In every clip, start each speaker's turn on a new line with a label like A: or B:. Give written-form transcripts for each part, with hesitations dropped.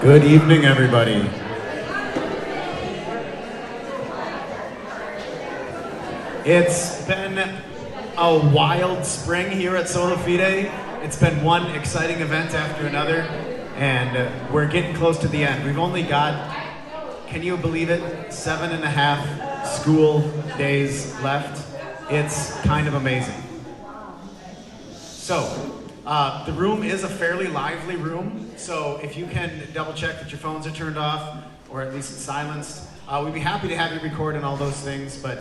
A: Good evening, everybody. It's been a wild spring here at Sola Fide. It's been one exciting event after another, and we're getting close to the end. We've only got, can you believe it, 7.5 school days left. It's kind of amazing. So, the room is a fairly lively room, so if you can double check that your phones are turned off, or at least silenced, we'd be happy to have you record and all those things, but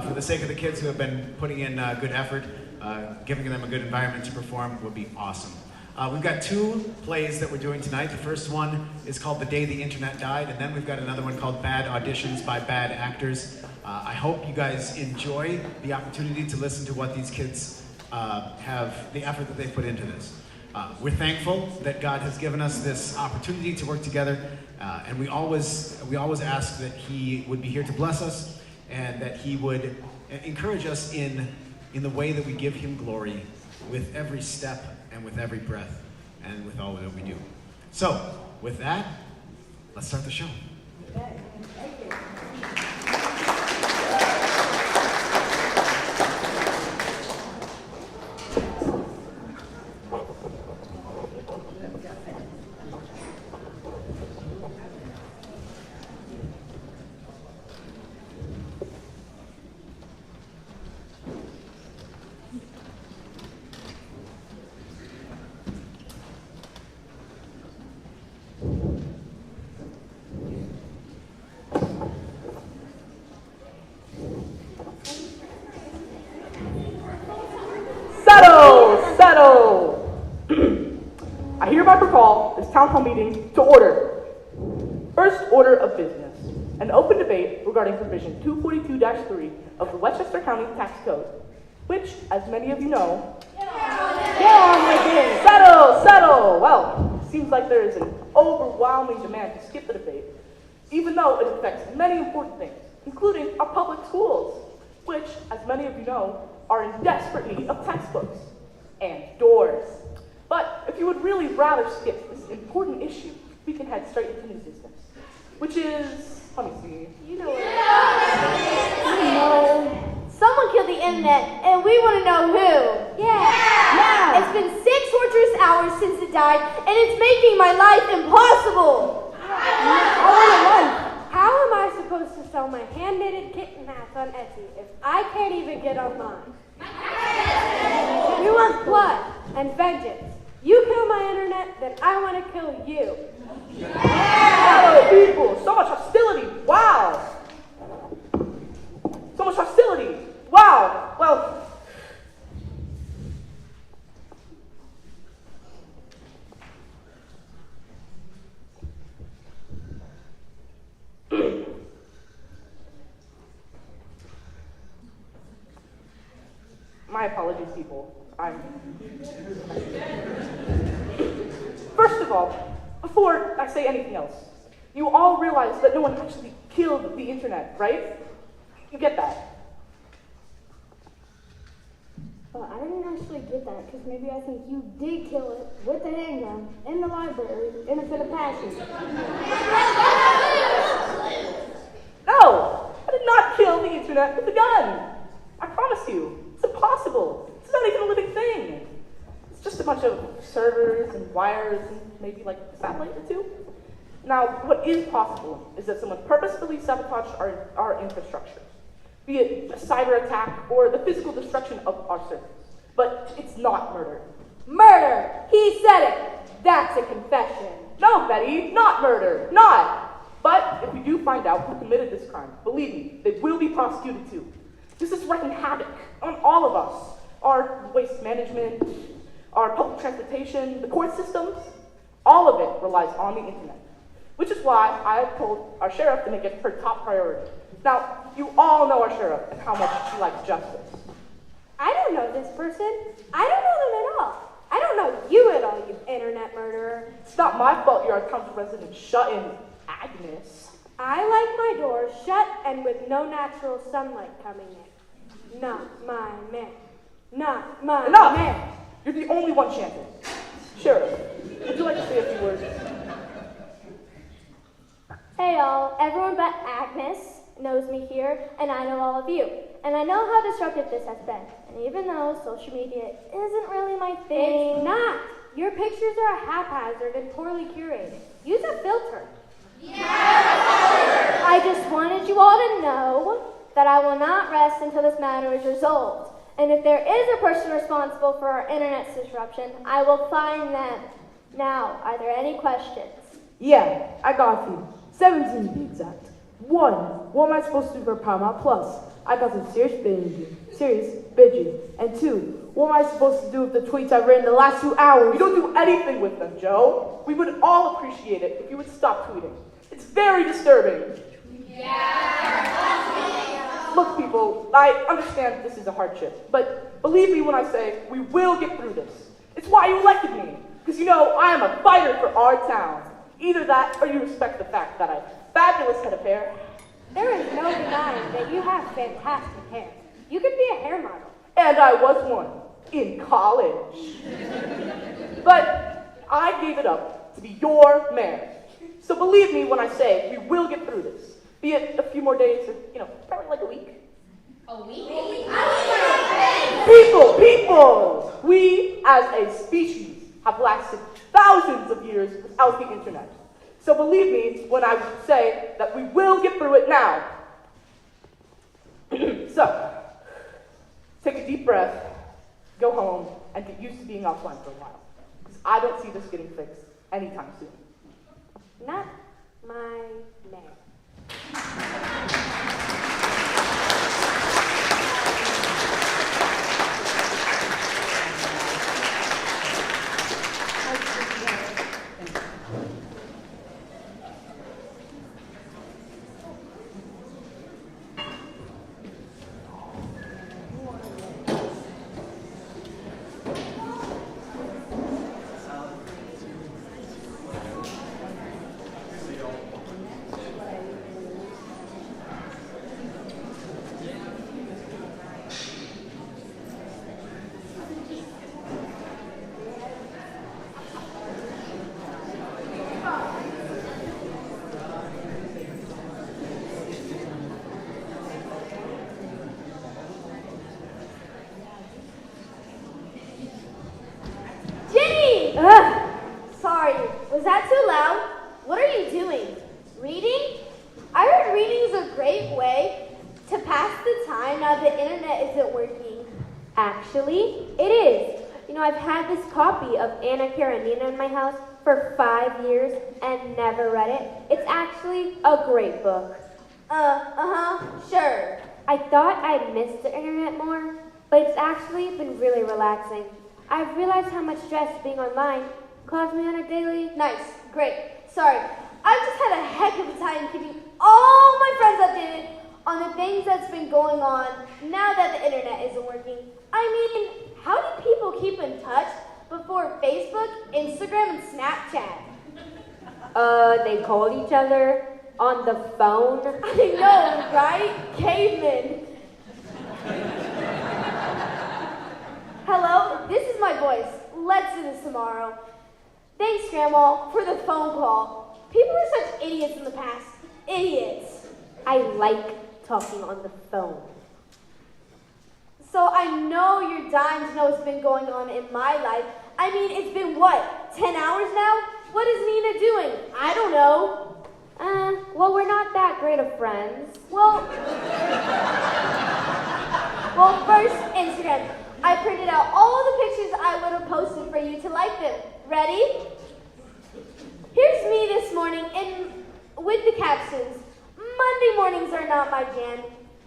A: for the sake of the kids who have been putting in good effort, giving them a good environment to perform would be awesome. We've got 2 plays that we're doing tonight. The first one is called The Day the Internet Died, and then we've got another one called Bad Auditions by Bad Actors. I hope you guys enjoy the opportunity to listen to what these kids have, the effort that they put into this. We're thankful that God has given us this opportunity to work together, and we always ask that He would be here to bless us, and that He would encourage us in the way that we give Him glory with every step and with every breath and with all that we do. So, with that, let's start the show.
B: Okay. Thank you.
C: Settle! I hereby call this town hall meeting to order. First order of business, an open debate regarding provision 242-3 of the Westchester County Tax Code, which, as many of you know, get on with it. Settle! Well, it seems like there is an overwhelming demand to skip the debate, even though it affects many important things, including our public schools, which, as many of you know, are in desperate need of textbooks and doors. But if you would really rather skip this important issue, we can head straight into new business, which is, let me see.
B: You know what? You know, someone killed the internet, and we want to know who. Yeah. It's been 6 torturous hours since it died, and it's making my life impossible.
D: How am I supposed to sell my hand-knitted kitten hats on Etsy if I can't even get online? We want blood and vengeance. You kill my internet, then I want to kill you.
C: Hello, people! So much hostility! Wow! So much hostility! Wow! Well, my apologies, people. First of all, before I say anything else, you all realize that no one actually killed the internet, right? You get that?
D: Well, I didn't actually get that because maybe I think you did kill it with a handgun in the library in a fit of passion.
C: No! I did not kill the internet with a gun! I promise you. It's impossible. It's not even a living thing. It's just a bunch of servers and wires and maybe like a satellite or 2. Now, what is possible is that someone purposefully sabotaged our infrastructure, be it a cyber attack or the physical destruction of our servers. But it's not murder.
D: Murder! He said it! That's a confession.
C: No, Betty, not murder. Not! But if we do find out who committed this crime, believe me, they will be prosecuted too. This is wreaking havoc on all of us. Our waste management, our public transportation, the court systems, all of it relies on the internet. Which is why I have told our sheriff to make it her top priority. Now, you all know our sheriff and how much she likes justice.
D: I don't know this person. I don't know them at all. I don't know you at all, you internet murderer.
C: It's not my fault you're a township resident shut-in, Agnes.
D: I like my doors shut and with no natural sunlight coming in. Not my man. Not my
C: Enough!
D: man.
C: You're the only one chanting. Sheriff, would you like to say a few words?
B: Hey y'all, everyone but Agnes knows me here, and I know all of you. And I know how disruptive this has been. And even though social media isn't really my thing...
D: It's not. Your pictures are haphazard and poorly curated. Use a filter.
B: I just wanted you all to know that I will not rest until this matter is resolved. And if there is a person responsible for our internet disruption, I will find them. Now, are there any questions?
C: Yeah, I got you. 17 to be exact. 1. What am I supposed to do for Paramount Plus? I got some serious bitching. And 2. What am I supposed to do with the tweets I've written in the last 2 hours? You don't do anything with them, Joe. We would all appreciate it if you would stop tweeting. It's very disturbing. Look, people, I understand this is a hardship, but believe me when I say we will get through this. It's why you elected me, because you know I am a fighter for our town. Either that, or you respect the fact that I have a fabulous head of hair.
D: There is no denying that you have fantastic hair. You could be a hair model.
C: And I was one, in college. But I gave it up to be your mayor. So believe me when I say we will get through this. Be it a few more days or, probably like a week.
E: A week?
C: People! We, as a species, have lasted thousands of years without the internet. So believe me when I say that we will get through it now. So, take a deep breath, go home, and get used to being offline for a while. Because I don't see this getting fixed anytime soon.
D: Not my mayor.
B: Sorry, was that too loud? What are you doing? Reading? I heard reading is a great way to pass the time now the internet isn't working.
F: Actually, it is. I've had this copy of Anna Karenina in my house for 5 years and never read it. It's actually a great book.
B: Sure.
F: I thought I'd missed the internet more, but it's actually been really relaxing. I've realized how much stress being online caused me on a daily...
B: Nice, great. Sorry, I've just had a heck of a time keeping all my friends updated on the things that's been going on now that the internet isn't working. I mean, how do people keep in touch before Facebook, Instagram, and Snapchat?
F: They called each other on the phone.
B: I know, right? Cavemen. Hello, this is my voice. Let's do this tomorrow. Thanks, Grandma, for the phone call. People were such idiots in the past. Idiots.
F: I like talking on the phone.
B: So I know you're dying to know what's been going on in my life. I mean, it's been what, 10 hours now? What is Nina doing? I don't know.
F: Well, we're not that great of friends.
B: Well, first, Instagram. I printed out all the pictures I would have posted for you to like them. Ready? Here's me this morning with the captions. Monday mornings are not my jam,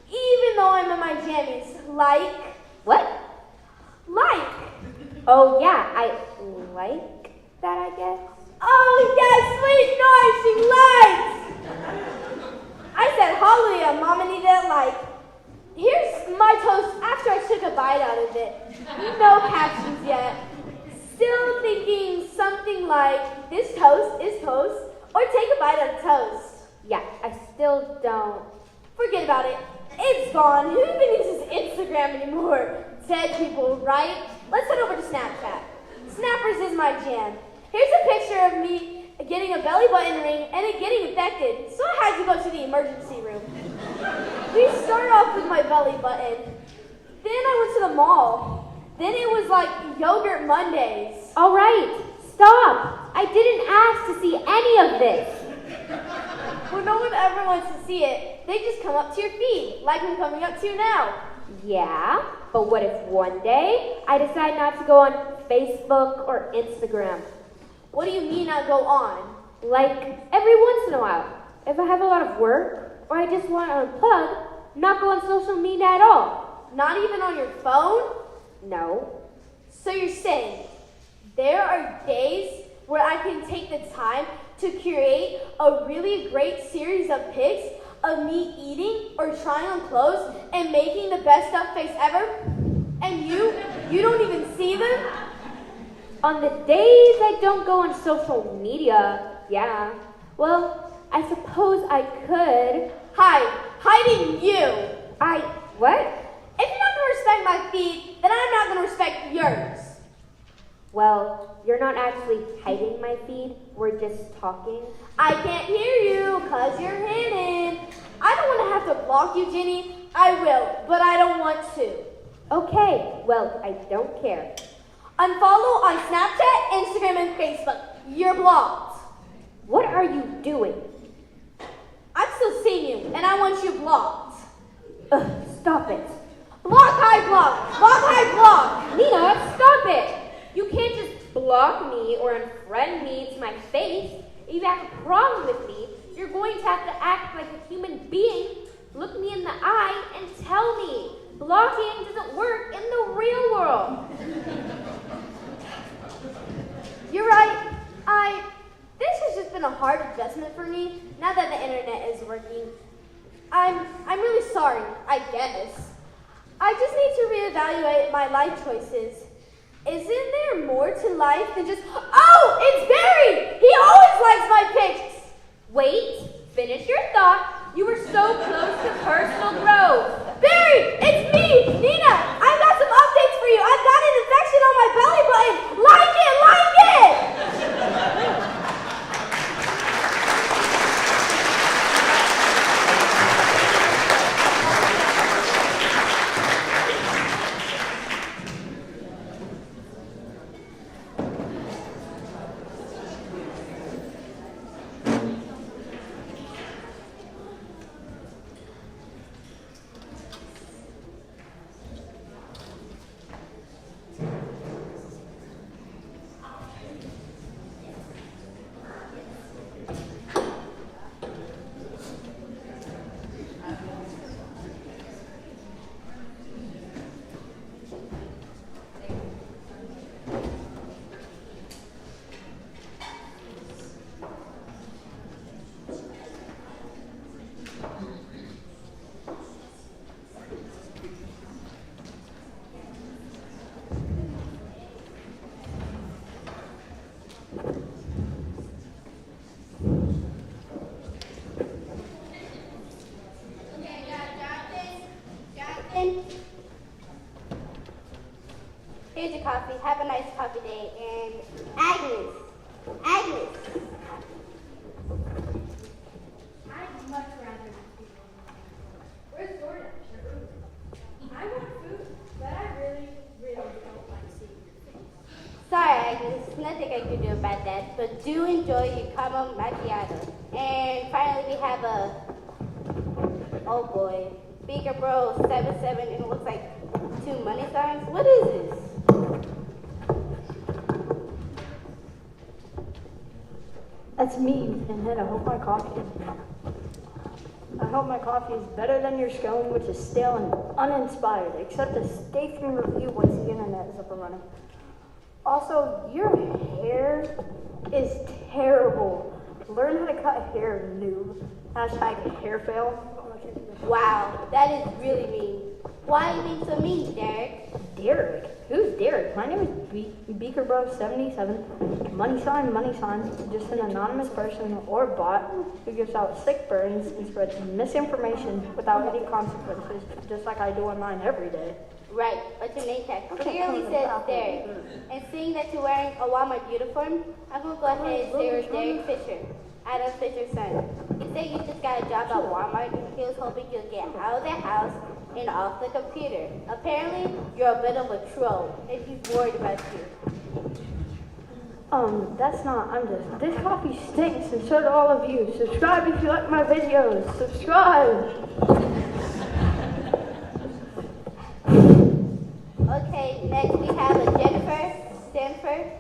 B: even though I'm in my jammies. Like.
F: What?
B: Like.
F: Oh, yeah, I like that, I guess.
B: Oh, yes, sweet noise, she likes. I said, hallelujah, Mama needed a like. Here's my toast after I took a bite out of it. No captions yet. Still thinking something like, this toast is toast, or take a bite out of toast.
F: Yeah, I still don't.
B: Forget about it. It's gone. Who even uses Instagram anymore? Dead people, right? Let's head over to Snapchat. Snappers is my jam. Here's a picture of me getting a belly button ring, and it getting infected, so I had to go to the emergency room. We started off with my belly button. Then I went to the mall. Then it was like Yogurt Mondays.
F: All right, stop. I didn't ask to see any of this.
B: Well, no one ever wants to see it. They just come up to your feed, like I'm coming up to you now.
F: Yeah, but what if one day I decide not to go on Facebook or Instagram?
B: What do you mean I go on?
F: Like every once in a while. If I have a lot of work or I just want to unplug, not go on social media at all.
B: Not even on your phone?
F: No.
B: So you're saying there are days where I can take the time to create a really great series of pics of me eating or trying on clothes and making the best stuffed face ever? And you don't even see them?
F: On the days I don't go on social media, yeah. Well, I suppose I could.
B: Hiding you.
F: What?
B: If you're not gonna respect my feed, then I'm not gonna respect yours.
F: Well, you're not actually hiding my feed, we're just talking.
B: I can't hear you because you're hidden. I don't want to have to block you, Jenny. I will, but I don't want to.
F: Okay, well, I don't care.
B: Unfollow on Snapchat, Instagram, and Facebook. You're blocked.
F: What are you doing?
B: I'm still seeing you, and I want you blocked.
F: Ugh, stop it.
B: Block, hide, block. Block, hide, block.
F: Nina, stop it. You can't just block me or unfriend me to my face. If you have a problem with me, you're going to have to act like a human being, look me in the eye, and tell me. Blocking doesn't work in the real world.
B: You're right. This has just been a hard adjustment for me now that the internet is working. I'm really sorry, I guess. I just need to reevaluate my life choices. Isn't there more to life than just, oh, it's Barry! He always likes my pics!
F: Wait, finish your thought. You were so close to personal growth.
B: Barry, it's me, Nina. I've got some updates for you. I've got an infection on my belly button. Like it, like it! Here's your coffee. Have a nice coffee day. And Agnes.
D: I'd much rather not be alone. Where's DoorDash? I want food, but I really, really don't like seeing your face.
B: Sorry, Agnes. Nothing I can do about that. But do enjoy your caramel macchiato. And finally, we have oh boy, Beaker Bro 77, and it looks like 2 money signs. What is this?
E: That's me, Pinhead. I hope my coffee is better than your scone, which is stale and uninspired. Except a stay from review once the internet is up and running. Also, your hair is terrible. Learn how to cut hair, noob. Hashtag hair fail.
B: Wow, that is really mean. Why are you being so mean, Derek?
E: Derek? Who's Derek? My name is Beaker Bro 77. money sign, just an anonymous person or bot who gives out sick burns and spreads misinformation without any consequences, just like I do on mine every day.
B: Right, but your name tag clearly says Derek. And seeing that you're wearing a Walmart uniform, I'm going to go ahead and say you're Derek Fisher, Adam Fisher's son. He said you just got a job at Walmart and he was hoping you'd get out of the house and off the computer. Apparently, you're a bit of a troll and he's worried about you.
E: That's not, this coffee stinks and so do all of you. Subscribe if you like my videos. Subscribe!
B: Okay, next we have a Jennifer Stanford.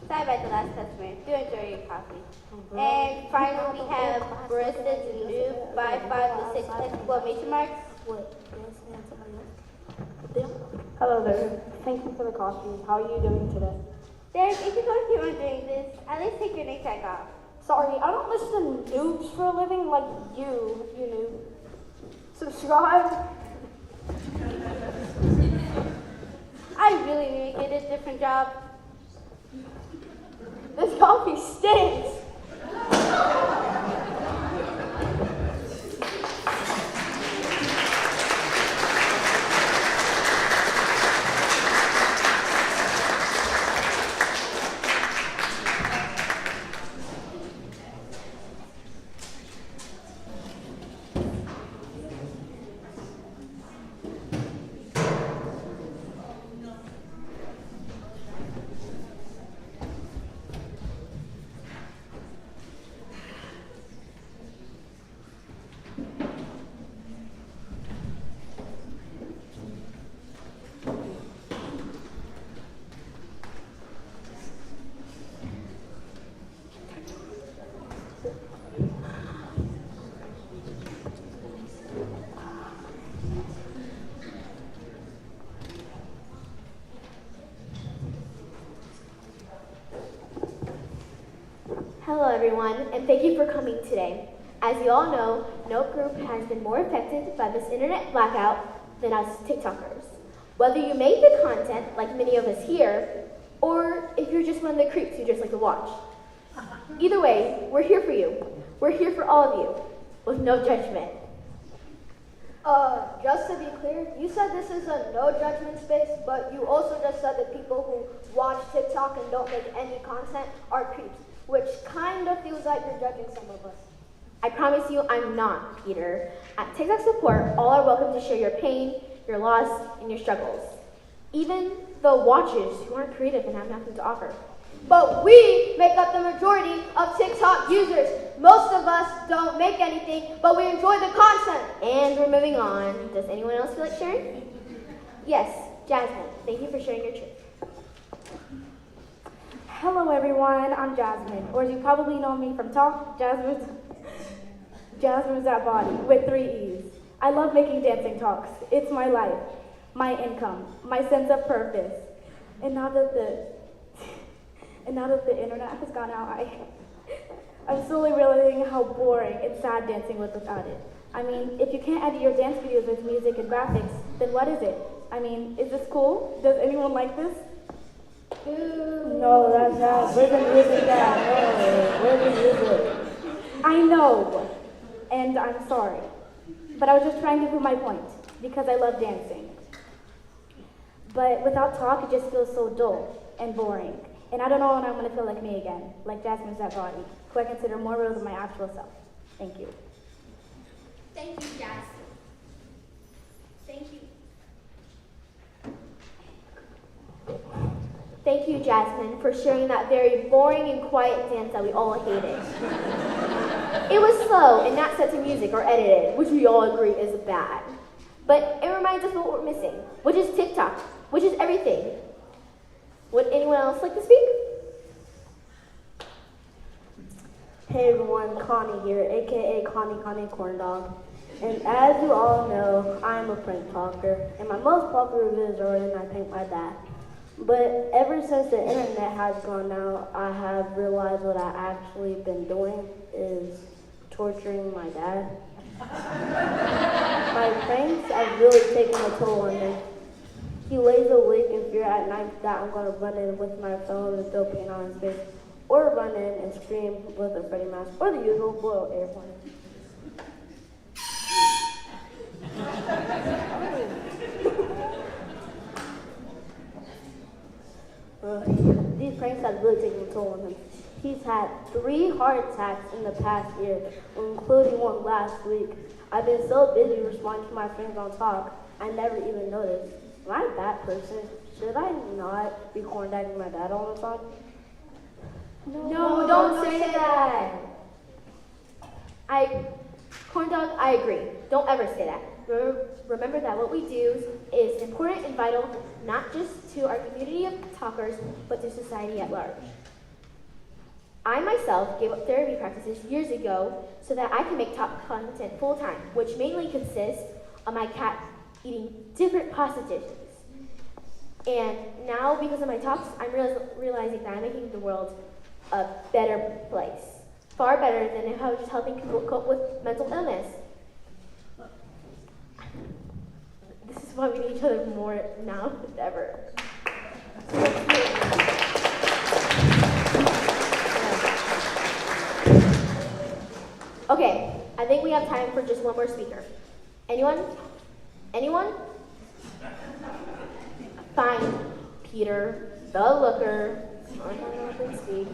B: Sorry about the last customer. Do enjoy your coffee. And finally we have Baristas New 5 with 6 exclamation marks.
E: Hello there. Thank you for the coffee. How are you doing today?
B: Derek, if you're going to keep on doing this, at least take your name tag off.
E: Sorry, I don't listen to noobs for a living like you noob. Subscribe.
B: I really need to get a different job.
E: This coffee stinks.
B: Hello everyone, and thank you for coming today. As you all know, no group has been more affected by this internet blackout than us TikTokers. Whether you made the content, like many of us here, or if you're just one of the creeps who just like to watch. Either way, we're here for you. We're here for all of you, with no judgment.
E: Just to be clear, you said this is a no judgment space, but you also just said that people who watch TikTok and don't make any content are creeps, which kind of feels like you're judging some of us.
B: I promise you I'm not, Peter. At TikTok Support, all are welcome to share your pain, your loss, and your struggles. Even the watchers who aren't creative and have nothing to offer.
E: But we make up the majority of TikTok users. Most of us don't make anything, but we enjoy the content.
B: And we're moving on. Does anyone else feel like sharing? Yes, Jasmine, thank you for sharing your truth.
G: Hello everyone, I'm Jasmine, or as you probably know me from Talk, Jasmine's that body, with 3 E's. I love making dancing talks. It's my life, my income, my sense of purpose. And now that the internet has gone out, I'm slowly realizing how boring and sad dancing was without it. I mean, if you can't edit your dance videos with music and graphics, then what is it? I mean, is this cool? Does anyone like this?
E: No, that's not. Where's the music at? No, where's the music?
G: I know, and I'm sorry, but I was just trying to prove my point, because I love dancing. But without talk, it just feels so dull and boring. And I don't know when I'm going to feel like me again, like Jasmine's that body, who I consider more real than my actual self. Thank you.
B: Thank you, Jasmine. Thank you. Thank you, Jasmine, for sharing that very boring and quiet dance that we all hated. It was slow and not set to music or edited, which we all agree is bad. But it reminds us of what we're missing, which is TikTok, which is everything. Would anyone else like to speak?
E: Hey everyone, Connie here, aka Connie Corndog. And as you all know, I'm a prank talker, and my most popular videos are when I prank my dad. But ever since the internet has gone out, I have realized what I actually been doing is torturing my dad. My pranks have really taken a toll on me.
B: He lays awake in fear at night that I'm gonna run in with my phone and throw paint on his face, or run in and scream with a Freddy mask, or the usual boiled air horn. These pranks have really taken a toll on him. He's had 3 heart attacks in the past year, including one last week. I've been so busy responding to my friends on talk, I never even noticed. Am I a bad person? Should I not be corn-dagging my dad all the time?
F: No, don't say that.
B: Corn dog, I agree. Don't ever say that. Remember that what we do is important and vital, not just to our community of talkers, but to society at large. I myself gave up therapy practices years ago so that I can make talk content full-time, which mainly consists of my cat eating different pasta dishes. And now, because of my talks, I'm realizing that I'm making the world a better place. Far better than if I was just helping people cope with mental illness. This is why we need each other more now than ever. Okay, I think we have time for just one more speaker. Anyone? Anyone? Fine. Peter, the looker. Speak.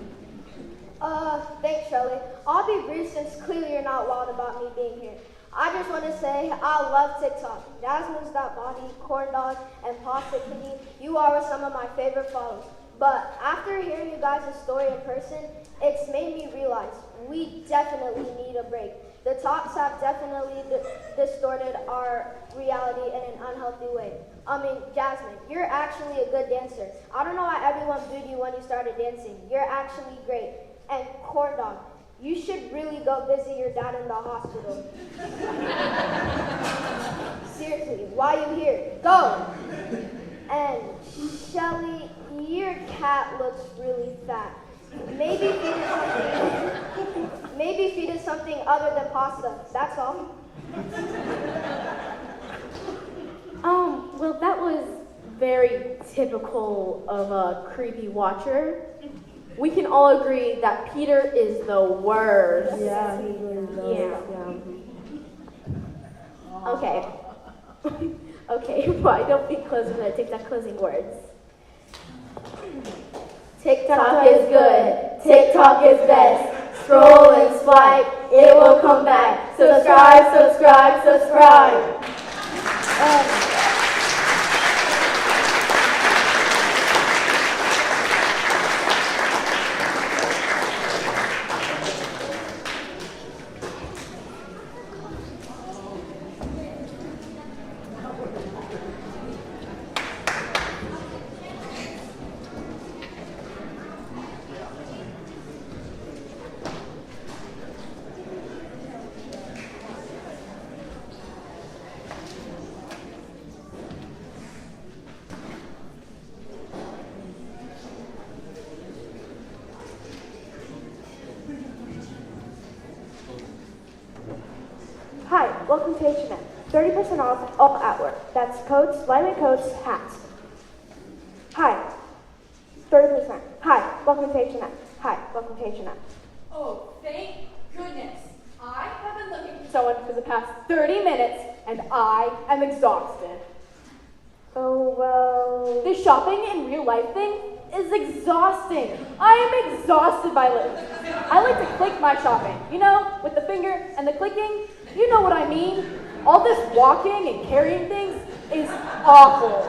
H: Thanks, Shirley. I'll be brief since clearly you're not wild about me being here. I just want to say I love TikTok. Jasmine's That Body, Corn Dog, and Pasta Kitty, you are some of my favorite follows. But after hearing you guys' story in person, it's made me realize we definitely need a break. The talks have definitely distorted our reality in an unhealthy way. Jasmine, you're actually a good dancer. I don't know why everyone booed you when you started dancing. You're actually great. And Corn Dog, you should really go visit your dad in the hospital. Seriously, why are you here? Go! And Shelly, your cat looks really fat. Maybe feed it something other than pasta. That's all.
B: Well, that was very typical of a creepy watcher. We can all agree that Peter is the worst.
C: Yeah, he really does.
B: Yeah. Okay. Okay, why don't we close with our TikTok closing words? TikTok is good. TikTok is best. Scroll and swipe, it will come back. Subscribe, subscribe, subscribe.
G: Hi, welcome to H&M. 30% off all artwork. That's coats, lightweight coats, hats. Hi, 30%. Hi, welcome to H&M. Hi, welcome to H&M.
I: Oh, thank goodness. I have been looking for someone for the past 30 minutes, and I am exhausted.
G: Oh, well...
I: This shopping in real life thing is exhausting. I am exhausted by it. I like to click my shopping, you know, with the finger and the clicking. You know what I mean. All this walking and carrying things is awful.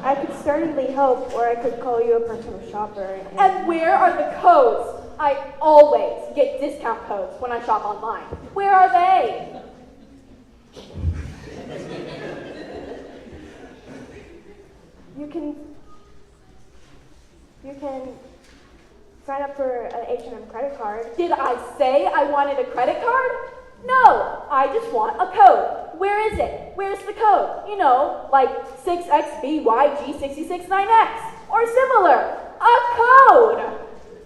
G: I could certainly help, or I could call you a personal shopper.
I: And where are the codes? I always get discount codes when I shop online. Where are they?
G: You can sign up for an H&M credit card.
I: Did I say I wanted a credit card? No, I just want a code. Where is it? Where's the code? You know, like 6XBYG669X or similar. A code!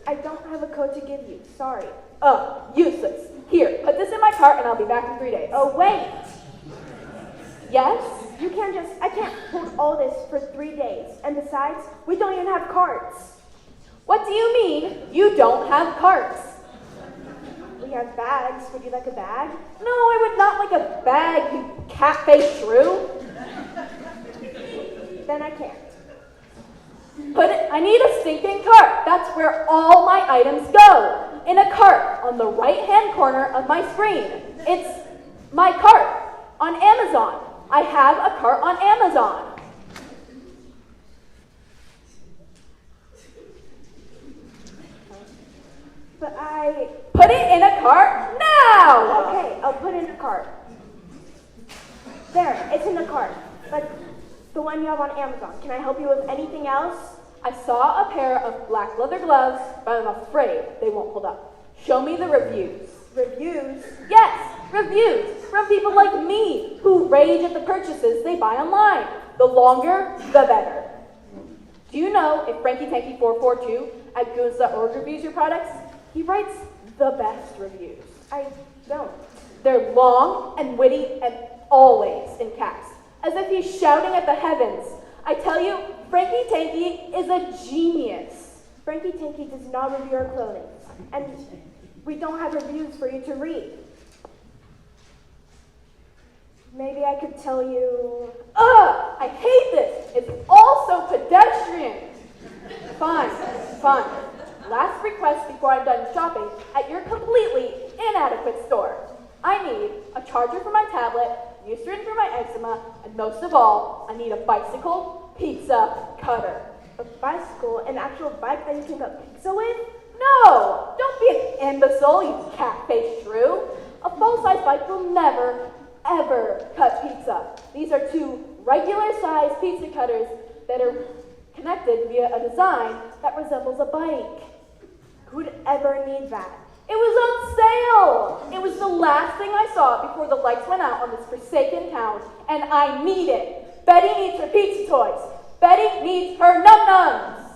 G: I don't have a code to give you. Sorry.
I: Oh, useless. Here, put this in my cart and I'll be back in 3 days.
G: Oh, wait.
I: Yes?
H: I can't hold all this for 3 days. And besides, we don't even have carts.
I: What do you mean you don't have carts?
H: We have bags. Would you like a bag?
I: No, I would not like a bag, you cat-faced shrew.
H: Then I can't.
I: I need a stinking cart. That's where all my items go. In a cart on the right-hand corner of my screen. It's my cart on Amazon. I have a cart on Amazon.
H: But I...
I: Put it in a cart now!
H: Okay, I'll put it in a cart. There, it's in the cart. But the one you have on Amazon. Can I help you with anything else?
I: I saw a pair of black leather gloves, but I'm afraid they won't hold up. Show me the reviews.
H: Reviews?
I: Yes, reviews from people like me who rage at the purchases they buy online. The longer, the better. Do you know if Frankie Tanky 442 at Goons.org reviews your products? He writes the best reviews.
H: I don't.
I: They're long and witty and always in caps, as if he's shouting at the heavens. I tell you, Frankie Tanky is a genius.
H: Frankie Tanky does not review our clothing, and we don't have reviews for you to read. Maybe I could tell you...
I: Ugh! I hate this! It's all so pedestrian! Fine. Last request before I'm done shopping at your completely inadequate store. I need a charger for my tablet, Eucerin for my eczema, and most of all, I need a bicycle pizza cutter.
H: A bicycle? An actual bike that you can cut pizza with?
I: No! Don't be an imbecile, you cat-faced shrew. A full-size bike will never, ever cut pizza. These are two regular-sized pizza cutters that are connected via a design that resembles a bike.
H: Who'd ever need that?
I: It was on sale! It was the last thing I saw before the lights went out on this forsaken town, and I need it. Betty needs her pizza toys. Betty needs her num-nums.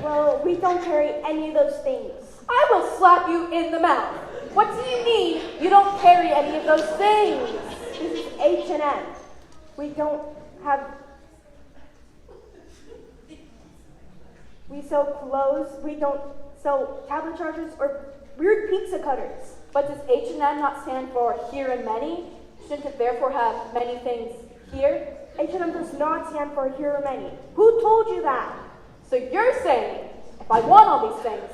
H: Well, we don't carry any of those things.
I: I will slap you in the mouth. What do you mean you don't carry any of those things?
H: This is H&M. We don't have... We sell clothes. We don't sell tablet chargers or weird pizza cutters.
I: But does H&M not stand for here and many? Shouldn't it therefore have many things here?
H: H&M does not stand for here or many. Who told you that?
I: So you're saying, if I want all these things,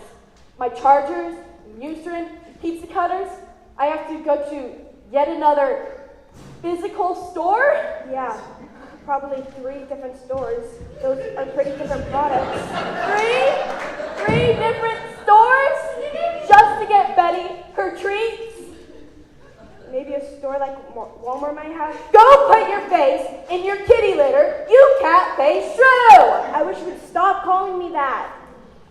I: my chargers, Eucerin, pizza cutters, I have to go to yet another physical store?
H: Yeah, probably 3 different stores. Those are pretty different products.
I: 3 different stores? Just to get Betty her treats?
H: Maybe a store like Walmart might have.
I: Go put your face in your kitty litter, you cat-faced shrew!
H: I wish you'd stop calling me that.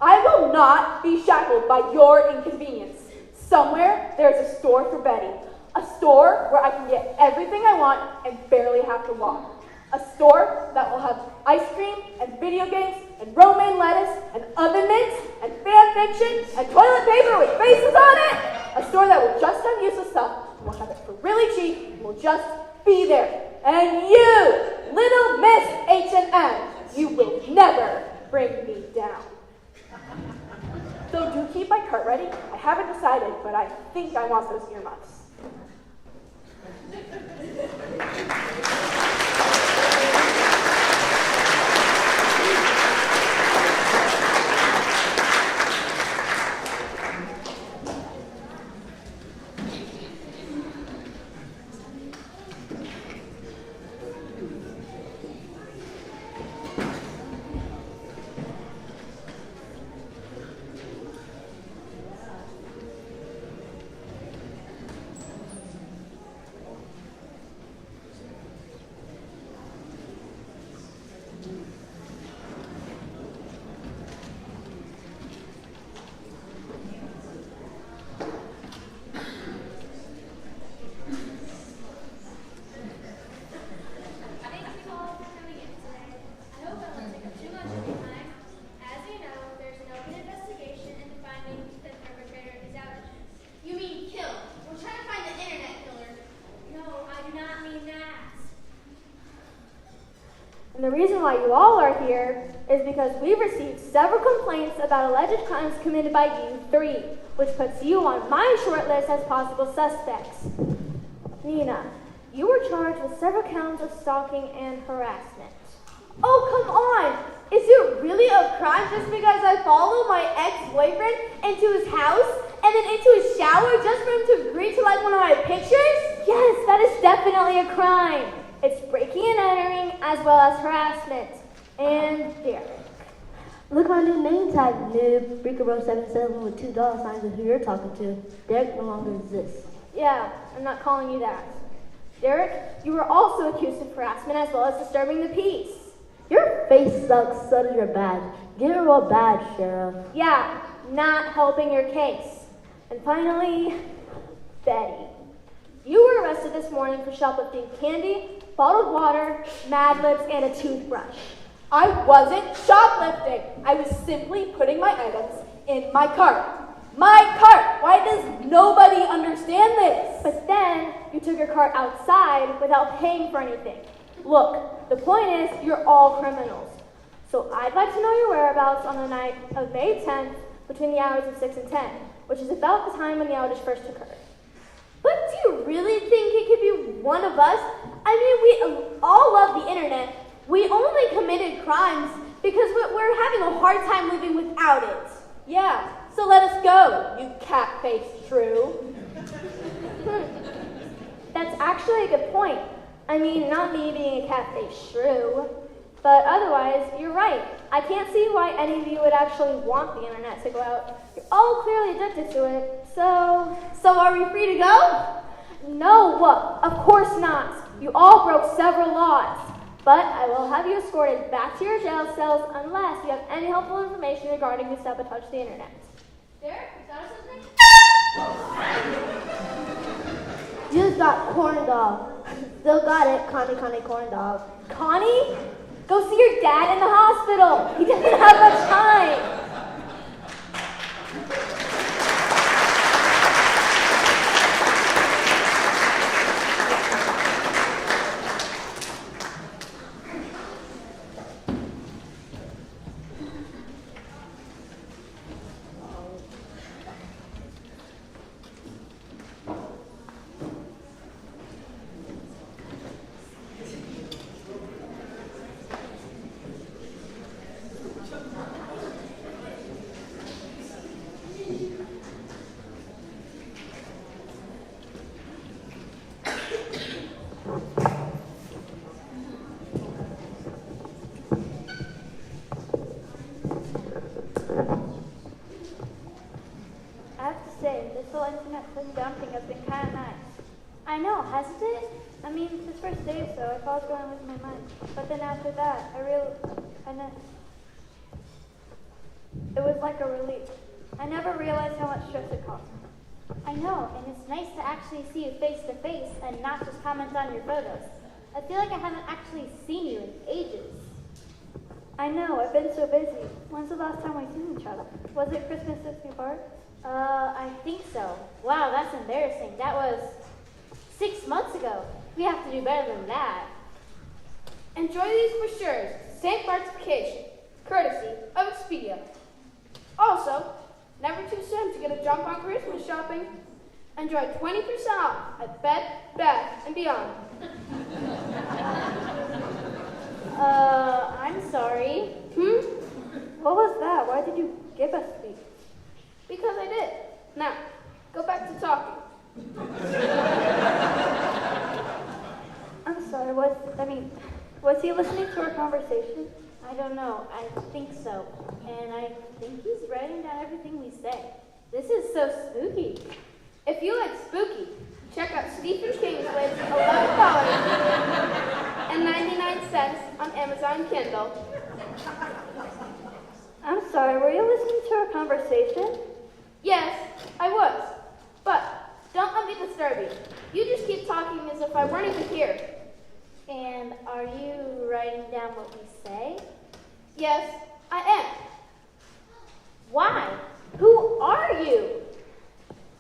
I: I will not be shackled by your inconvenience. Somewhere there's a store for Betty. A store where I can get everything I want and barely have to walk. A store that will have ice cream and video games and romaine lettuce and oven mitts and fan fiction and toilet paper with faces on it. A store that will just have useless stuff and will have it for really cheap and will just be there. And you, little Miss H&M, you will never bring me down. So do keep my cart ready. I haven't decided, but I think I want those earmuffs.
B: the reason why you all are here is because we've received several complaints about alleged crimes committed by you three, which puts you on my short list as possible suspects. Nina, you were charged with several counts of stalking and harassment.
H: Oh, come on! Is it really a crime just because I follow my ex-boyfriend into his house and then into his shower just for him to agree to like one of my pictures?
B: Yes, that is definitely a crime. It's breaking and entering as well as harassment. And Derek.
J: Look my new name tag, noob. Rico77 with $2 signs of who you're talking to. Derek no longer exists.
B: Yeah, I'm not calling you that. Derek, you were also accused of harassment as well as disturbing the peace.
J: Your face sucks, so does your badge. Get a real badge, Sheriff.
B: Yeah, not helping your case. And finally, Betty. You were arrested this morning for shoplifting candy, bottled water, Mad Libs, and a toothbrush.
I: I wasn't shoplifting. I was simply putting my items in my cart. My cart! Why does nobody understand this?
B: But then you took your cart outside without paying for anything. Look, the point is you're all criminals. So I'd like to know your whereabouts on the night of May 10th between the hours of 6 and 10, which is about the time when the outage first occurred.
H: But do you really think it could be one of us? I mean, we all love the internet. We only committed crimes because we're having a hard time living without it.
I: Yeah, so let us go, you cat-faced shrew.
B: That's actually a good point. I mean, not me being a cat-faced shrew. But otherwise, you're right. I can't see why any of you would actually want the internet to go out. You're all clearly addicted to it, so
H: are we free to go?
B: No, of course not. You all broke several laws. But I will have you escorted back to your jail cells unless you have any helpful information regarding who sabotaged the internet.
F: Derek, is that something?
H: Just got corn dog. Still got it, Connie corn dog.
B: Connie? Go see your dad in the hospital. He doesn't have much time.
G: I know, hasn't it? I mean, this first day or so, I thought I was going to lose my mind. But then after that, it was like a relief. I never realized how much stress it caused.
E: I know, and it's nice to actually see you face to face and not just comment on your photos. I feel like I haven't actually seen you in ages.
G: I know, I've been so busy. When's the last time we've seen each other? Was it Christmas at New Park?
E: I think so. Wow, that's embarrassing. That was 6 months ago. We have to do better than that.
D: Enjoy these brochures. St. Bart's Vacation, courtesy of Expedia. Also, never too soon to get a jump on Christmas shopping. Enjoy 20% off at Bed, Bath & Beyond.
E: I'm sorry.
G: What was that? Why did you give us these?
D: Because I did. Now, go back to talking.
G: I'm sorry, was he listening to our conversation?
E: I don't know. I think so. And I think he's writing down everything we say. This is so spooky.
D: If you like spooky, check out Stephen King's latest $11.99 on Amazon Kindle.
G: I'm sorry, were you listening to our conversation?
D: Yes, I was. But don't let me disturb you. You just keep talking as if I weren't even here.
E: And are you writing down what we say?
D: Yes, I am.
E: Why? Who are you?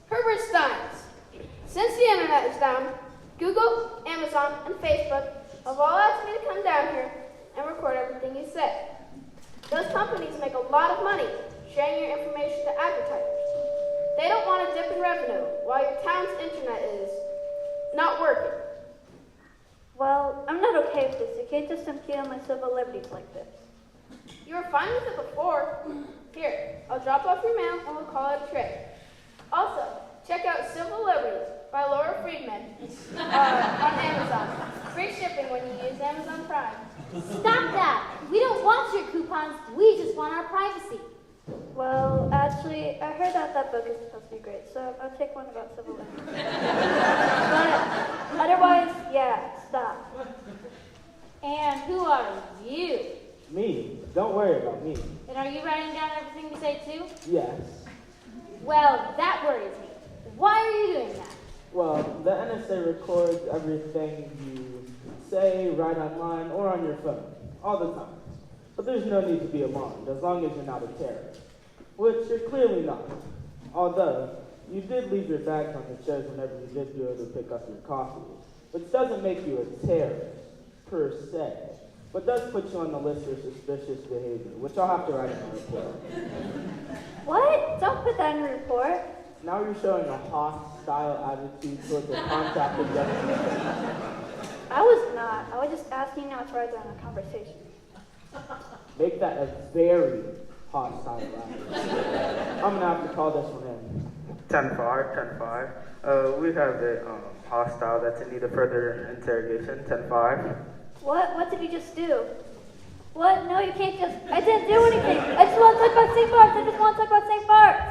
D: Herbert Steins. Since the internet is down, Google, Amazon, and Facebook have all asked me to come down here
H: and record everything you say. Those companies make a lot of money sharing your information to advertisers. They don't want to dip in revenue while your town's internet is not working.
G: Well, I'm not okay with this. You can't just impede on my civil liberties like this.
H: You were fine with it before. Here, I'll drop off your mail and we'll call it a trade. Also, check out Civil Liberties by Laura Friedman on Amazon. Free shipping when you use Amazon Prime.
B: Stop that! We don't want your coupons, we just want our privacy.
G: Well, actually, I heard that book is supposed to be great, so I'll take one about civil liberties. But otherwise, yeah, stop.
B: And who are you?
K: Me? Don't worry about me.
B: And are you writing down everything we say too?
K: Yes.
B: Well, that worries me. Why are you doing that?
K: Well, the NSA records everything you say, write online, or on your phone, all the time. But there's no need to be alarmed, as long as you're not a terrorist. Which you're clearly not. Although, you did leave your bags on the chairs whenever you did go to pick up your coffee. Which doesn't make you a terrorist, per se. But does put you on the list for suspicious behavior, which I'll have to write in my report.
G: What? Don't put that in the report.
K: Now you're showing a hostile attitude towards the contact of justice.
G: I was not. I was just asking not to write down a conversation.
K: Make that a very hostile attitude. I'm gonna have to call this one in. 10-5, 10-5. We have a hostile that's in need of further interrogation. 10-5.
G: What did you just do? What? No, you can't just... I didn't do anything. I just want to talk about St. Bart's. I just want to talk about St. Bart's.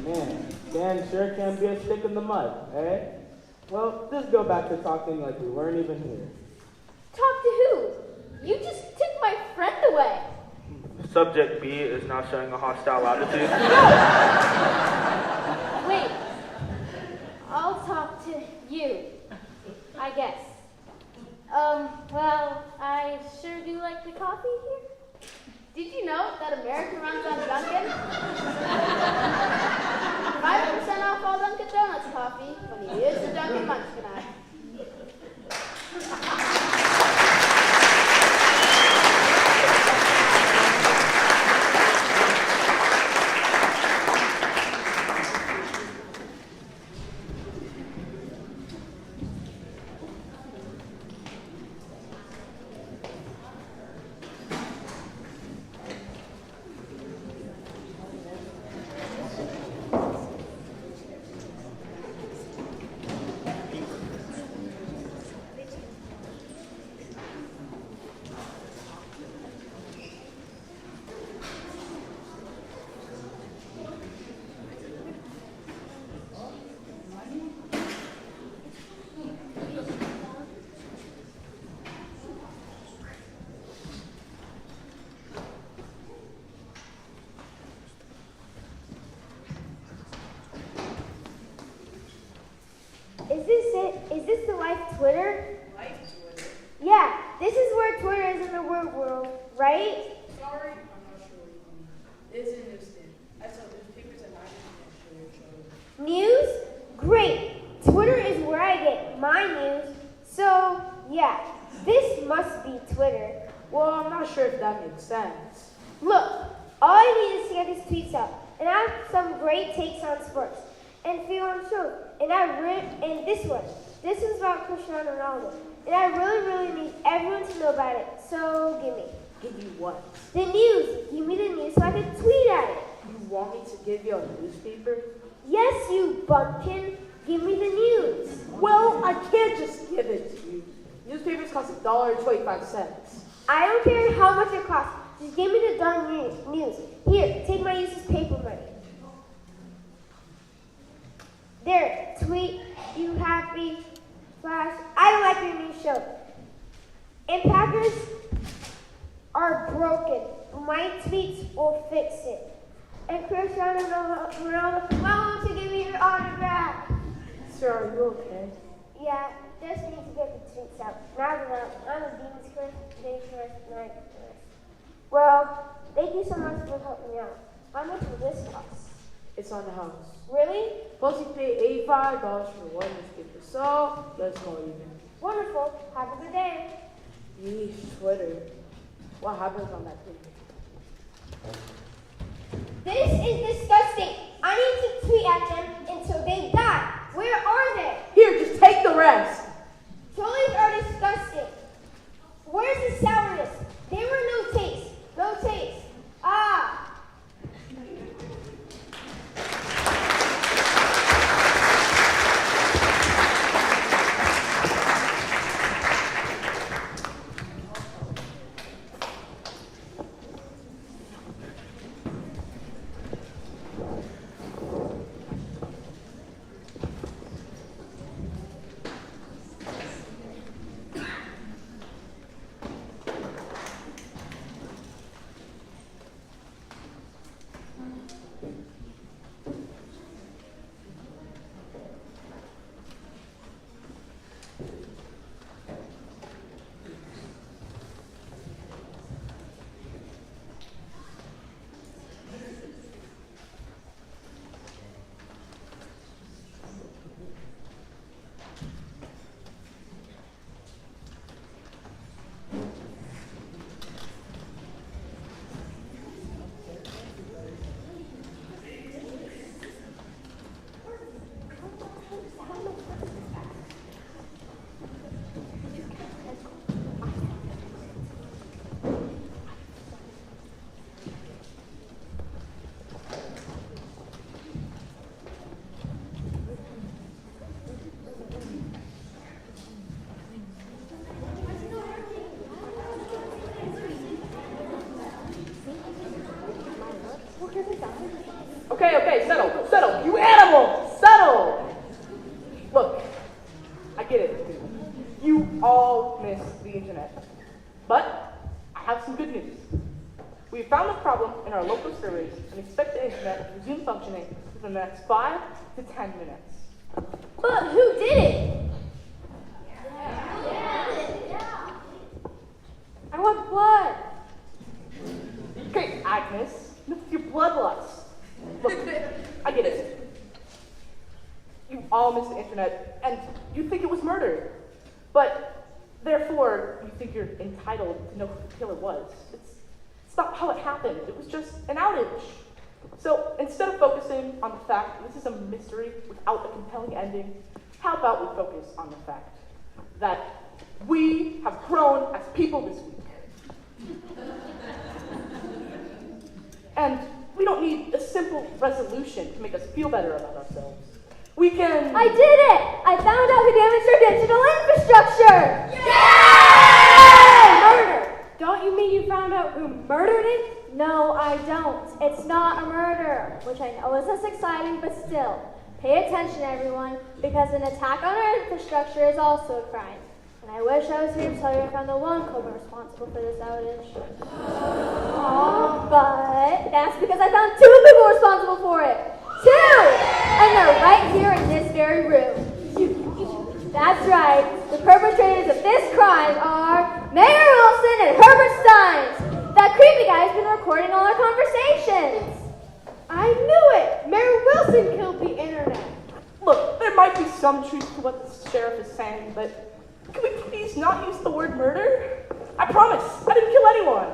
K: Man, Dan sure can be a stick in the mud, eh? Well, just go back to talking like we weren't even here.
B: Talk to who? You just took my friend away.
K: Subject B is now showing a hostile attitude.
B: Wait. I'll talk to you, I guess. Well, I sure do like the coffee here.
H: Did you know that America runs on Dunkin'? 5% off all Dunkin' Donuts coffee when you use the Dunkin' Munchkin app.
B: Is this it? Is this the life Twitter?
C: Life Twitter?
B: Yeah, this is where Twitter is in the world, right?
C: Sorry, I'm not sure what you mean. It's in this thing. I saw newspapers and I didn't show
B: News? Great. Twitter is where I get my news. So, yeah, this must be Twitter.
C: Well, I'm not sure if that makes sense.
B: Look, all I need is to get these tweets out. And I have some great takes on sports. And feel on shows. And this one. This is about Cristiano Ronaldo. And I really need everyone to know about it. So give me.
C: Give you what?
B: The news. Give me the news so I can tweet at it.
C: You want me to give you a newspaper?
B: Yes, you bumpkin. Give me the news.
C: Well, I can't just give it to you. Newspapers cost $1.25.
B: I don't care how much it costs. Just give me the darn news. Here, take my useless paper money. There, tweet, you happy, flash. I don't like your new show. And Packers are broken. My tweets will fix it. And Cristiano Ronaldo, why won't you give me your autograph?
C: Sir, are you okay?
B: Yeah, just need to get the tweets out. Now that I'm a Demon's curse, day first, night first. Well, thank you so much for helping me out. How much will this cost?
C: It's on the house.
B: Really?
C: Plus, you pay $85 for one newspaper, so let's go even.
B: Wonderful. Have a good day.
C: Yeesh, Twitter. What happens on that thing?
H: This is disgusting. I need to tweet at them until they die. Where are they?
C: Here, just take the rest.
H: Trolleys are disgusting. Where's the sourness? There were no taste. No taste. Ah.
C: Okay, settle. You animal, settle. Look, I get it. You all miss the internet. But I have some good news. We found the problem in our local surveys and expect the internet to resume functioning within the next 5 to 10 minutes.
B: But who did it?
D: I want blood.
C: Okay, Agnes, look at your bloodlust. Look, I get it. You all miss the internet, and you think it was murder. But, therefore, you think you're entitled to know who the killer was. It's not how it happened. It was just an outage. So, instead of focusing on the fact that this is a mystery without a compelling ending, how about we focus on the fact that we have grown as people this week. And we don't need a simple resolution to make us feel better about ourselves. We can...
B: I did it! I found out who damaged our digital infrastructure!
D: Yay! Murder! Don't you mean you found out who murdered it?
B: No, I don't. It's not a murder, which I know isn't exciting, but still. Pay attention, everyone, because an attack on our infrastructure is also a crime. And I wish I was here to tell you I found the one culprit responsible for this outage. But that's because I found 2 people responsible for it. 2! And they're right here in this very room. That's right. The perpetrators of this crime are Mayor Wilson and Herbert Steins. That creepy guy's been recording all our conversations.
D: I knew it! Mayor Wilson killed the internet.
C: Look, there might be some truth to what the sheriff is saying, but can we please not use the word murder? I promise, I didn't kill anyone.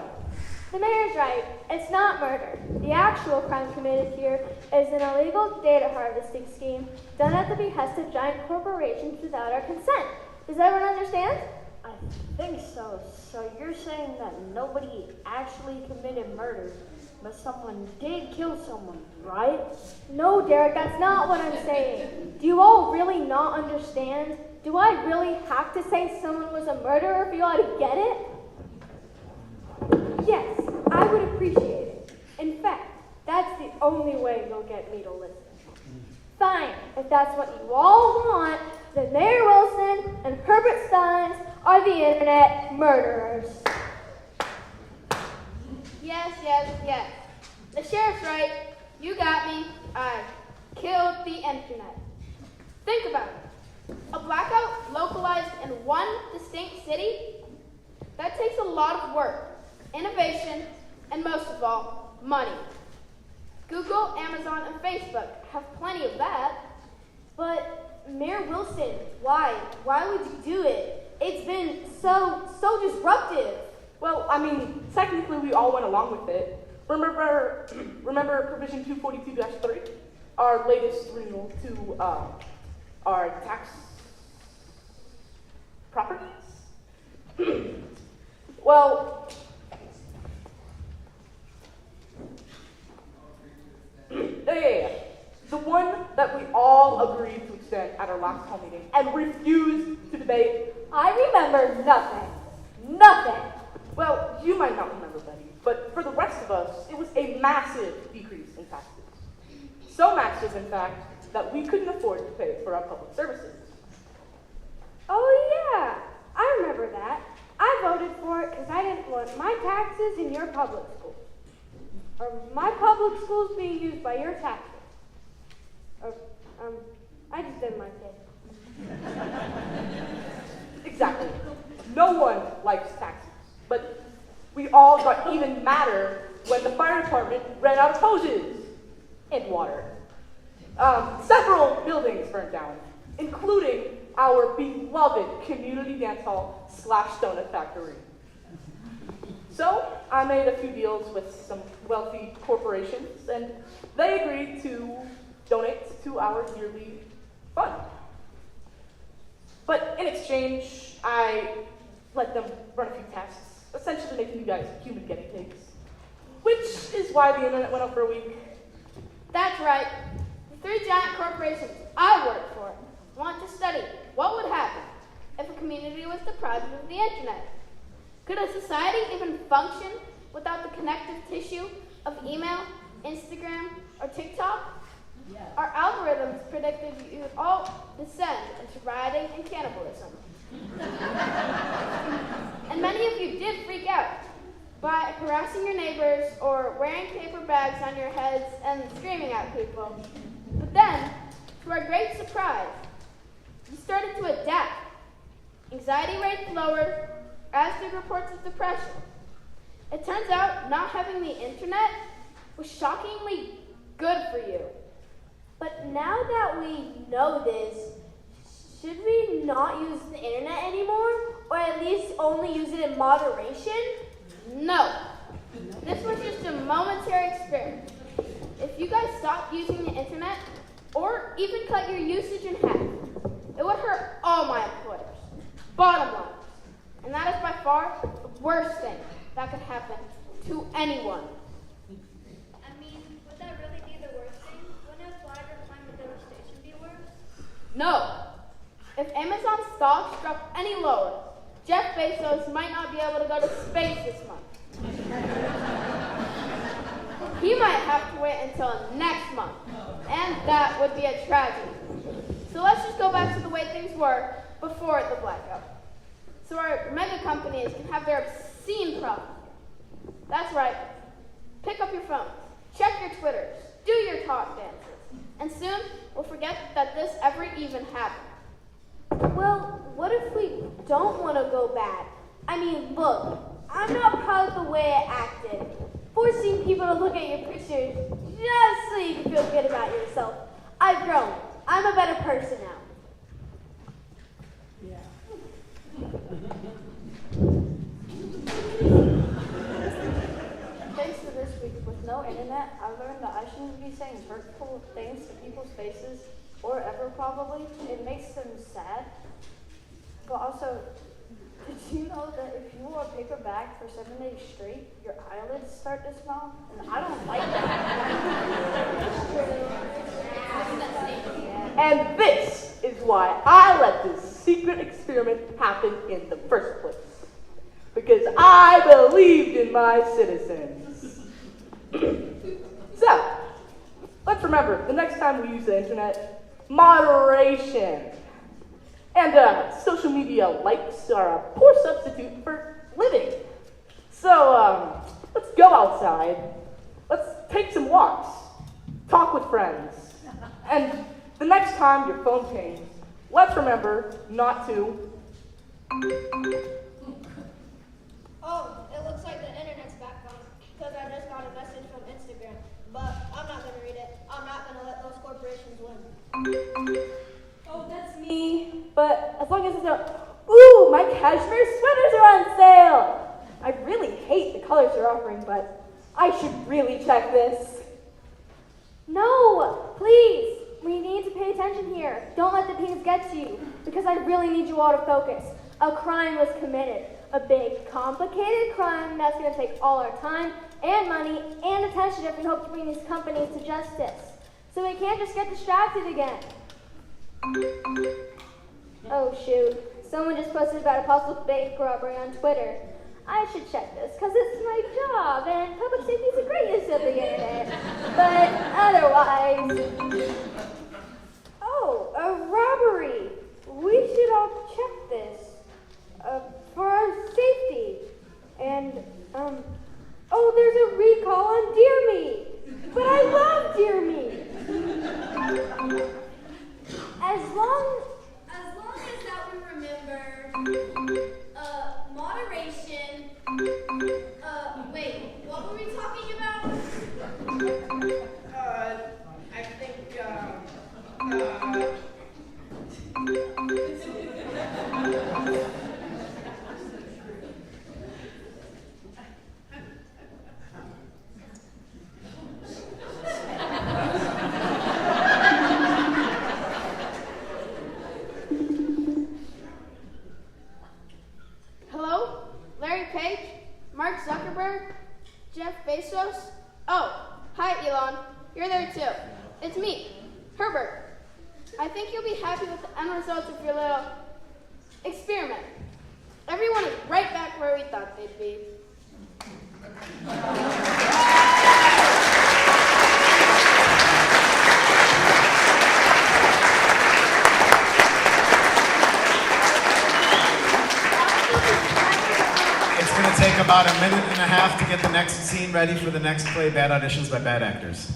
B: The mayor's right. It's not murder. The actual crime committed here is an illegal data harvesting scheme done at the behest of giant corporations without our consent. Does everyone understand?
E: I think so. So you're saying that nobody actually committed murder, but someone did kill someone, right?
B: No, Derek, that's not what I'm saying. Do you all really not understand? Do I really have to say someone was a murderer for you all to get it?
D: Yes, I would appreciate it. In fact, that's the only way you'll get me to listen.
B: Fine. If that's what you all want, then Mayor Wilson and Herbert Steins are the internet murderers.
H: Yes. The sheriff's right. You got me. I killed the internet. Think about it. A blackout localized in one distinct city? That takes a lot of work, innovation, and most of all, money. Google, Amazon, and Facebook have plenty of that. But Mayor Wilson, why? Why would you do it?
B: It's been so disruptive.
C: Well, I mean, technically we all went along with it. Remember provision 242-3? Our latest renewal to our tax properties? Well, yeah. The one that we all agreed to extend at our last hall meeting and refused to debate.
I: I remember nothing. Nothing.
C: Well, you might not remember, Betty, but for the rest of us, it was a massive decrease in taxes. So massive, in fact, that we couldn't afford to pay for our public services.
D: Oh yeah, I remember that. I voted for it because I didn't want my taxes in your public schools. Or my public schools being used by your taxes. Or, I just didn't like it.
C: Exactly. No one likes taxes, but we all got even madder when the fire department ran out of hoses and water. Several buildings burned down, including our beloved community dance hall / donut factory. So I made a few deals with some wealthy corporations, and they agreed to donate to our yearly fund. But in exchange, I let them run a few tests, essentially making you guys human guinea pigs. Which is why the internet went up for a week.
B: That's right. The 3 giant corporations I work for want to study what would happen if a community was deprived of the internet. Could a society even function without the connective tissue of email, Instagram, or TikTok? Yeah. Our algorithms predicted you would all descend into rioting and cannibalism. And many of you did freak out by harassing your neighbors or wearing paper bags on your heads and screaming at people. But then, to our great surprise, you started to adapt. Anxiety rates lowered, as did reports of depression. It turns out not having the internet was shockingly good for you.
G: But now that we know this, should we not use the internet anymore? Or at least only use it in moderation?
B: No. This was just a momentary experiment. If you guys stopped using the internet, or even cut your usage in half, it would hurt all my employers. Bottom line. And that is by far the worst thing that could happen to anyone.
H: I mean, would that really be the worst thing? Wouldn't a flag or climate devastation be worse?
B: No. If Amazon stock dropped any lower, Jeff Bezos might not be able to go to space this month. He might have to wait until next month, and that would be a tragedy. So let's just go back to the way things were before the blackout. So our mega companies can have their obscene profit. That's right. Pick up your phones, check your Twitters, do your talk dances, and soon we'll forget that this ever even happened.
G: Well, what if we don't want to go back? I mean, look, I'm not proud of the way I acted. Forcing people to look at your pictures just so you can feel good about yourself. I've grown. I'm a better person now.
E: Thanks to this week, with no internet, I learned that I shouldn't be saying hurtful things to people's faces, or ever probably. It makes them sad. But also, did you know that if you wore a paper bag for 7 days straight, your eyelids start to smell? And I don't like that.
C: And this is why I let this secret experiment happen in the first place. Because I believed in my citizens. So, let's remember, the next time we use the internet, moderation. And social media likes are a poor substitute for living. So, let's go outside. Let's take some walks. Talk with friends. And the next time your phone pings, let's remember not to.
H: Oh, it looks like the internet's back on because I just got a message from Instagram. But I'm not going to read it. I'm not going to let those corporations win.
I: Oh, that's me. But as long as it's a Ooh, my cashmere sweaters are on sale. I really hate the colors they're offering, but I should really check this.
B: No, please. We need to pay attention here. Don't let the pinks get to you, because I really need you all to focus. A crime was committed. A big, complicated crime that's going to take all our time and money and attention if we hope to bring these companies to justice. So we can't just get distracted again. Oh, shoot. Someone just posted about a possible bank robbery on Twitter. I should check this, because it's my job, and public safety is the greatest of the internet. But otherwise...
D: Oh, a robbery. We should all check this. For our safety. And, oh, there's a recall on Dear Me. But I love Dear Me.
B: As long as that we remember, moderation, wait, what were we talking about?
C: I think,
H: Hello? Larry Page? Mark Zuckerberg? Jeff Bezos? Oh, hi Elon. You're there too. It's me, Herbert. I think you'll be happy with the end results of your little experiment. Everyone is right back where we thought they'd be.
A: It's going to take about a minute and a half to get the next scene ready for the next play, Bad Auditions by Bad Actors.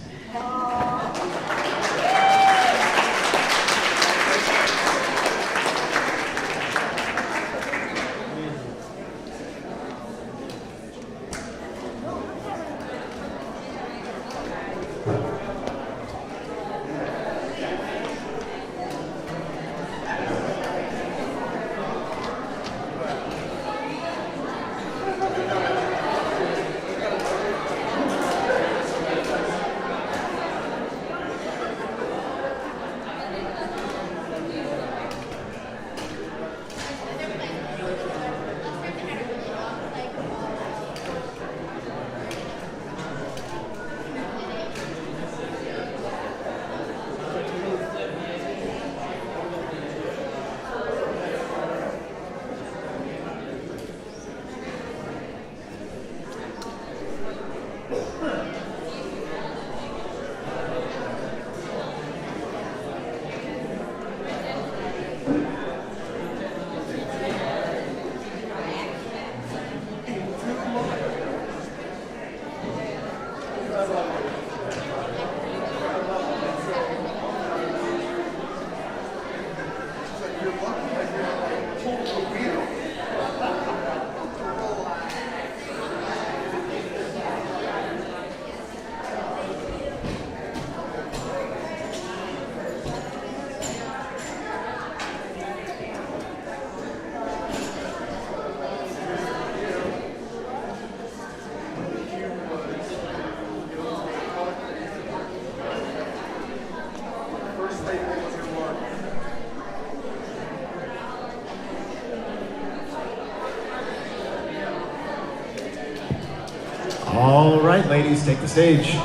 A: All right, ladies, take the stage.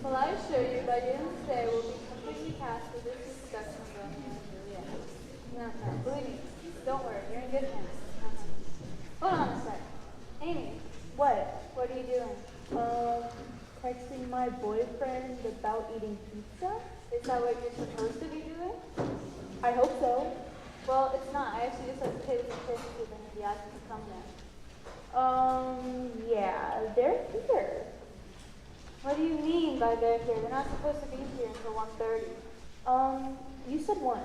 I: Well, I assure you, by the end of the day, we'll be completely past for this discussion of Romeo and Juliet. No, believe me. Don't worry, you're in good hands. Hold on a sec. Amy, what? What are you doing?
E: Texting my boyfriend about eating pizza?
I: Is that what you're supposed to be doing?
E: I hope so.
I: Well, it's not. I actually just have to pay the courtesy then if you ask me to come there. Yeah, they're here. What do you mean by they're here? They're not supposed to be here until 1:30. You said 1.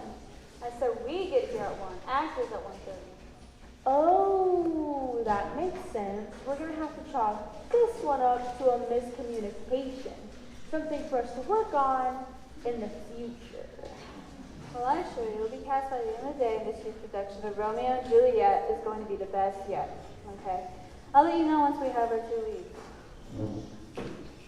I: I said we get here at 1. Actors at 1:30. Oh, that makes sense. We're gonna have to chalk this one up to a miscommunication. Something for us to work on in the future. Well, I assure you, it'll be cast by the end of the day, and this year's production of Romeo and Juliet is going to be the best yet. Okay? I'll let you know once we have our 2 leads.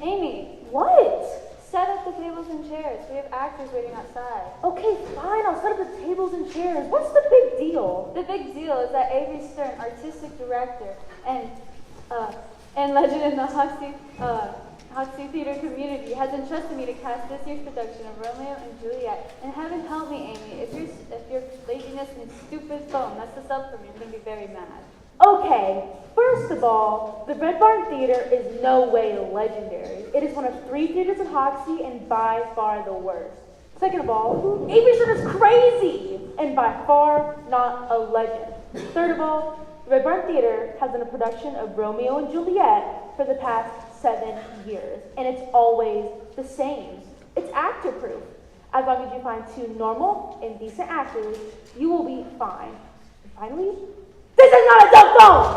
I: Amy! What? Set up the tables and chairs. We have actors waiting outside. Okay, fine. I'll set up the tables and chairs. What's the big deal? The big deal is that Avery Stern, artistic director and legend in the Hoxie theater community, has entrusted me to cast this year's production of Romeo and Juliet. And heaven help me, Amy, if your laziness and stupid phone mess this up for me, I'm going to be very mad. Okay, first of all, the Red Barn Theater is no way legendary. It is one of 3 theaters in Hoxie and by far the worst. Second of all, Avery Stern is crazy and by far not a legend. Third of all, the Red Barn Theater has done a production of Romeo and Juliet for the past 7 years, and it's always the same. It's actor-proof. As long as you find 2 normal and decent actors, you will be fine. And finally, this is not a dumb phone!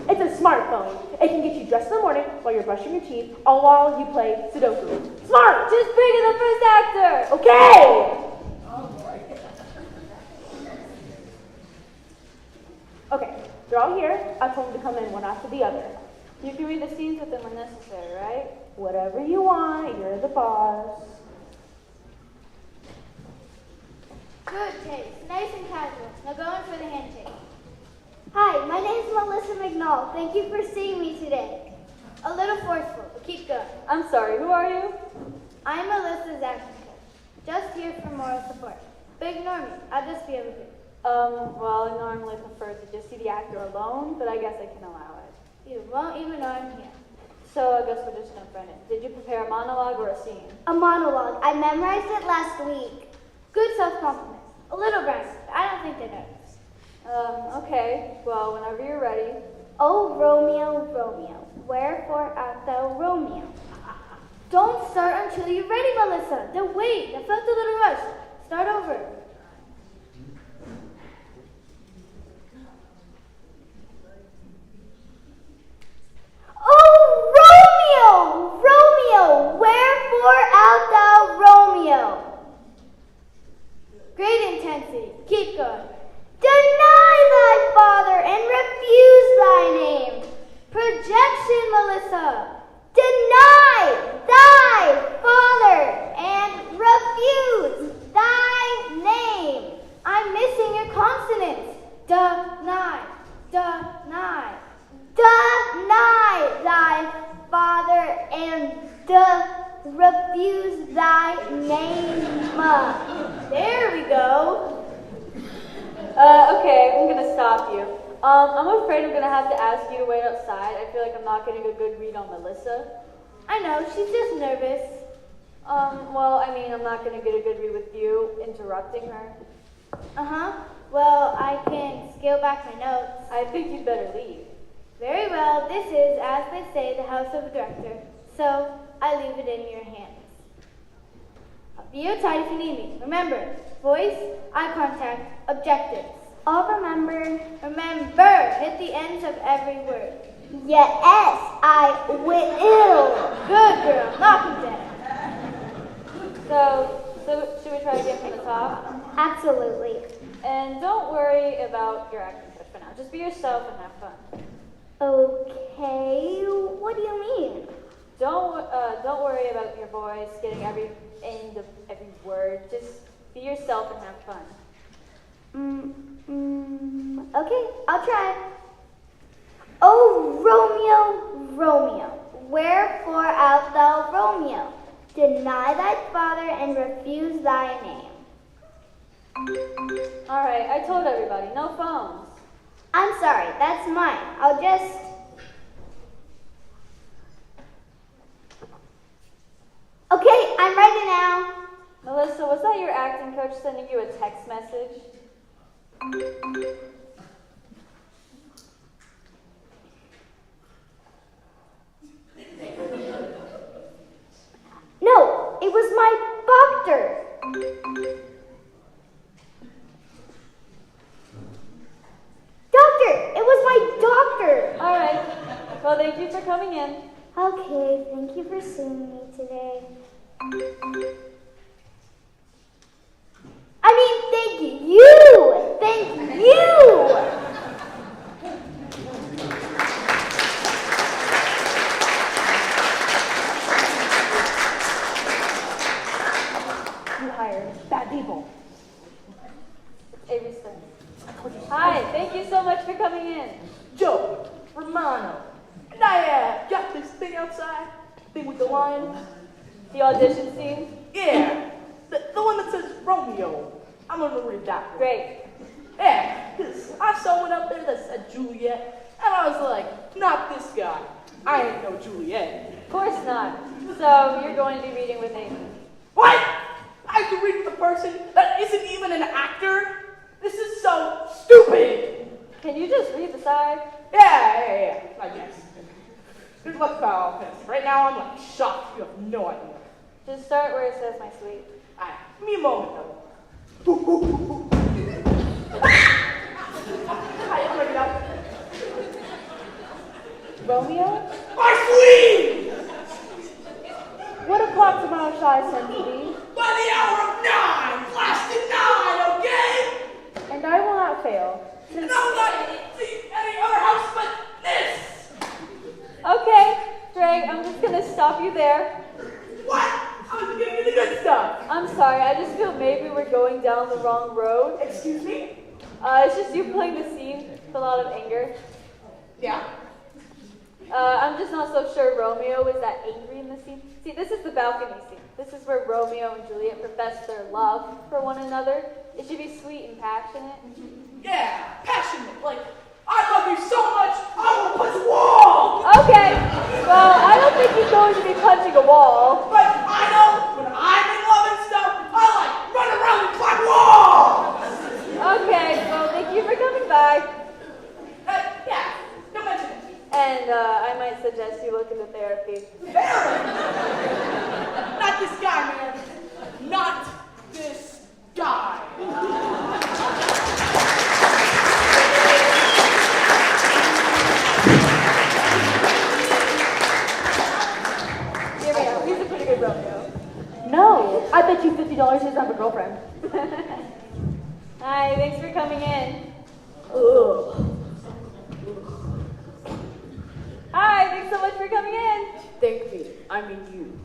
I: It's a smartphone. It can get you dressed in the morning while you're brushing your teeth, all while you play Sudoku. Smart! Just bring in the first actor! Okay! Okay, they're all here. I told them to come in one after the other. You can read the scenes with them when necessary, right? Whatever you want, you're the boss.
B: Good taste. Nice and casual. Now go in for the handshake. Hi, my name is Melissa McNall. Thank you for seeing me today. A little forceful, but keep going.
I: I'm sorry, who are you?
B: I'm Melissa's acting coach. Just here for moral support. But ignore me. I'll just be over here.
I: Well, I normally prefer to just see the actor alone, but I guess I can allow it.
B: You won't even know I'm here.
I: So I guess we're just gonna friend it. Did you prepare a monologue or a scene?
B: A monologue. I memorized it last week. Good self-confidence. A little brash. I don't think they noticed.
I: Okay. Well, whenever you're ready.
B: Oh, Romeo, Romeo, wherefore art thou Romeo? Don't start until you're ready, Melissa. Then wait. I felt a little rush. Start over. Oh, Romeo, Romeo, wherefore art thou Romeo? Great intensity. Keep going. Deny thy father and refuse thy name. Projection, Melissa. Deny thy father and refuse thy name. I'm missing your consonants. Deny, deny. Deny thy father and refuse thy name. There we go.
I: Okay, I'm gonna stop you. I'm afraid I'm gonna have to ask you to wait outside. I feel like I'm not getting a good read on Melissa.
B: I know, she's just nervous.
I: Well, I mean, I'm not gonna get a good read with you interrupting her.
B: Uh-huh. Well, I can scale back my notes.
I: I think you'd better leave.
B: Very well, this is, as they say, the house of a director. So, I leave it in your hands. I'll be your tight if you need me. Remember, voice, eye contact, objectives.
G: I'll remember.
B: Remember, hit the ends of every word.
G: Yes, I will.
B: Good girl, knock him down.
I: So should we try again from the top?
G: Absolutely.
I: And don't worry about your acting coach for now. Just be yourself and have fun.
G: Okay, what do you mean?
I: Don't worry about your voice getting every end of every word. Just be yourself and have fun.
G: Okay, I'll try. Oh, Romeo, Romeo, wherefore art thou Romeo? Deny thy father and refuse thy name.
I: Alright, I told everybody, no phones.
B: I'm sorry, that's mine. I'll just... Okay, I'm ready now.
I: Melissa, was that your acting coach sending you a text message?
H: No, it was my doctor. Doctor, it was my doctor.
I: All right. Well, thank you for coming in.
H: Okay, thank you for seeing me today. I mean, thank you. Thank you.
C: You hired bad people.
I: Avery's friend. Hi, thank you so much for coming in.
C: Joe, Romano, and I got this thing outside, thing with the line.
I: The audition scene?
C: Yeah, the one that says Romeo. I'm gonna read that one.
I: Great.
C: Yeah, because I saw one up there that said Juliet, and I was like, not this guy. I ain't no Juliet.
I: Of course not. So you're going to be reading with Amy.
C: What? I have to read with a person that isn't even an actor? This is so stupid.
I: Can you just read the side?
C: Yeah, I guess. Good luck, pal. 'Cause right now I'm like shocked. You have no idea.
I: Just start where it says my sweet.
C: Alright, give me a moment though. Hi, I'm ready now.
I: Romeo?
C: My sweet!
I: What o'clock tomorrow shall I send to thee?
C: By the hour of 9! Blasted 9, okay?
I: And I will not fail.
C: And I will not see any other house but this!
I: Okay, Greg, I'm just gonna stop you there.
C: What? I was giving you the good stuff.
I: I'm sorry, I just feel maybe we're going down the wrong road.
C: Excuse me?
I: It's just you playing the scene with a lot of anger.
C: Yeah.
I: I'm just not so sure Romeo is that angry in the scene. See, this is the balcony scene. This is where Romeo and Juliet profess their love for one another. It should be sweet and passionate.
C: Yeah, passionate. Like, I love you so much, I will punch a wall!
I: Okay, well, I don't think he's going to be punching a wall.
C: But I know when I'm in love and stuff, I like run around and climb walls!
I: Okay, well, thank you for coming by.
C: Yeah, don't mention it.
I: And I might suggest you look into therapy.
C: Therapy? Not this guy, man. Not this guy.
I: Hear me out. He's a pretty good Romeo.
E: No, I bet you $50 he doesn't have a girlfriend.
I: Hi, thanks for coming in.
E: Ugh.
I: Hi, thanks so much for coming in.
E: Thank me. I mean you.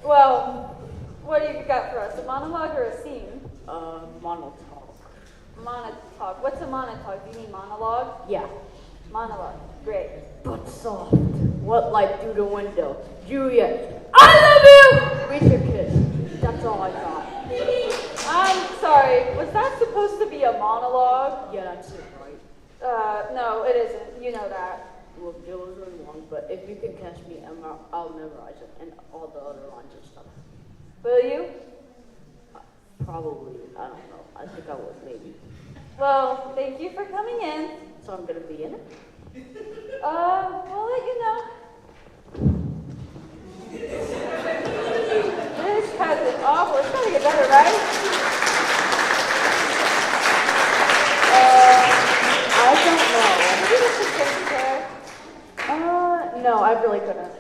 I: Well, what do you got for us? A monologue or a scene?
E: Monologue.
I: Monologue. What's a monologue? Do you mean monologue?
E: Yeah.
I: Monologue. Great.
E: But soft. What light through the window? Juliet.
I: I love you!
E: Reach your kiss. That's all I got.
I: I'm sorry. Was that supposed to be a monologue?
E: Yeah, that's it, right?
I: No, it isn't. You know that.
E: Well, it was really long, but if you can catch me, I'll memorize it and all the other lines and stuff.
I: Will you?
E: Probably. I don't know. I think I would, maybe.
I: Well, thank you for coming in.
E: So I'm gonna be in it?
I: We'll let you know. This has been awful. It's gotta get better, right?
E: I don't know.
I: Maybe this is taken care.
E: No, I really couldn't.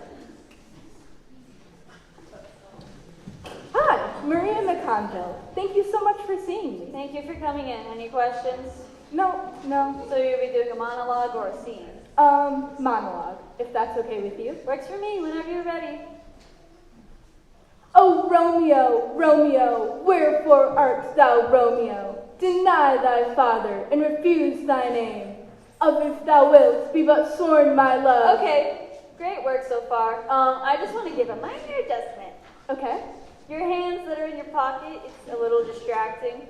I: Hi, Maria McConville. Thank you so much for seeing me. Thank you for coming in. Any questions?
E: No.
I: So you'll be doing a monologue or a scene?
E: Monologue, if that's okay with you.
I: Works for me, whenever you're ready.
B: O Romeo, Romeo, wherefore art thou Romeo? Deny thy father, and refuse thine aim. Of if thou wilt be but sworn my love.
I: Okay, great work so far. I just want to give a minor adjustment.
B: Okay.
I: Your hands that are in your pocket, it's a little distracting.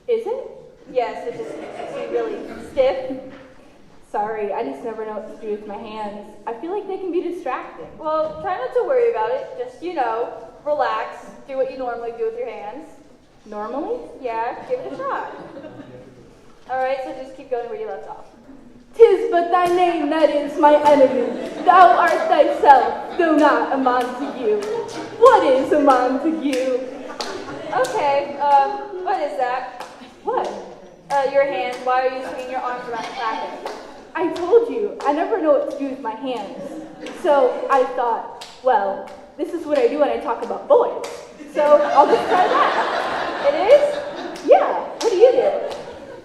B: Is it?
I: Yes, it just makes you seem really stiff.
B: Sorry, I just never know what to do with my hands. I feel like they can be distracting.
I: Well, try not to worry about it. Just, relax. Do what you normally do with your hands.
B: Normally?
I: Yeah, give it a shot. Alright, so just keep going where you left off. 'Tis but thy name that is my enemy. Thou art thyself, though not a Montague. What is a Montague? Okay, what is that? What? Your hands. Why are you swinging your arms around clapping? I told you, I never know what to do with my hands. So I thought, well, this is what I do when I talk about boys. So I'll just try that. It is? Yeah. What do you do?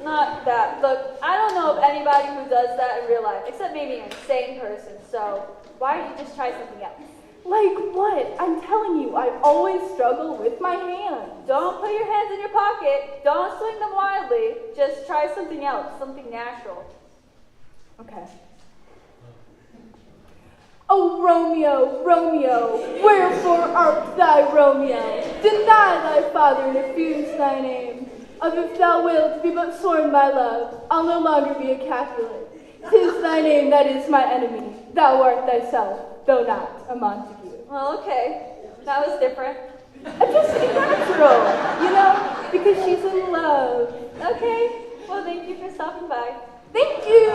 I: Not that. Look, I don't know of anybody who does that in real life, except maybe an insane person. So why don't you just try something else? Like what? I'm telling you, I always struggle with my hands. Don't put your hands in your pocket. Don't swing them wildly. Just try something else, something natural. Okay. Oh, Romeo, Romeo, wherefore art thou Romeo? Deny thy father and refuse thy name. Of if thou wilt be but sworn my love, I'll no longer be a Capulet. 'Tis thy name that is my enemy. Thou art thyself, though not a Montague. Well, okay. That was different. Just natural, you know, because she's in love. Okay. Well, thank you for stopping by. Thank you.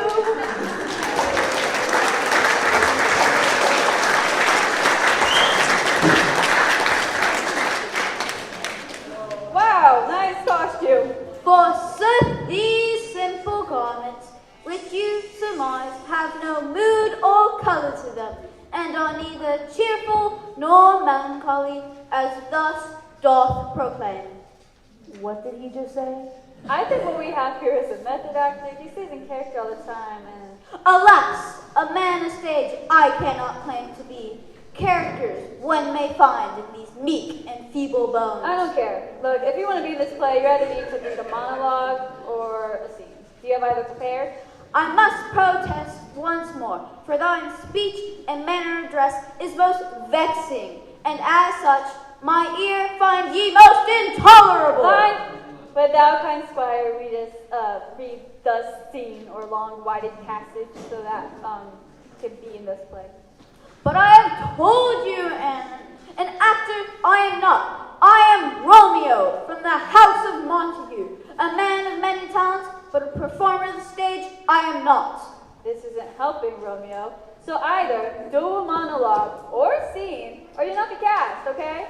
I: Wow, nice costume.
B: Forsooth, these simple garments, which you surmise have no mood or color to them, and are neither cheerful nor melancholy, as thus doth proclaim.
I: What did he just say? I think what we have here is a method actor. He stays in character all the time, and
B: Alas, a man of stage I cannot claim to be. Characters one may find in these meek and feeble bones.
I: I don't care. Look, if you want to be in this play, you either need to read a monologue or a scene. Do you have either prepared?
B: I must protest once more, for thine speech and manner of dress is most vexing, and as such my ear find ye most intolerable.
I: Fine. But thou, kind squire, read thus scene or long-winded passage so that can be in this play.
B: But I have told you, Anne, an actor I am not. I am Romeo from the house of Montague, a man of many talents, but a performer of the stage I am not.
I: This isn't helping, Romeo. So either do a monologue or a scene, or you'll not be cast, okay?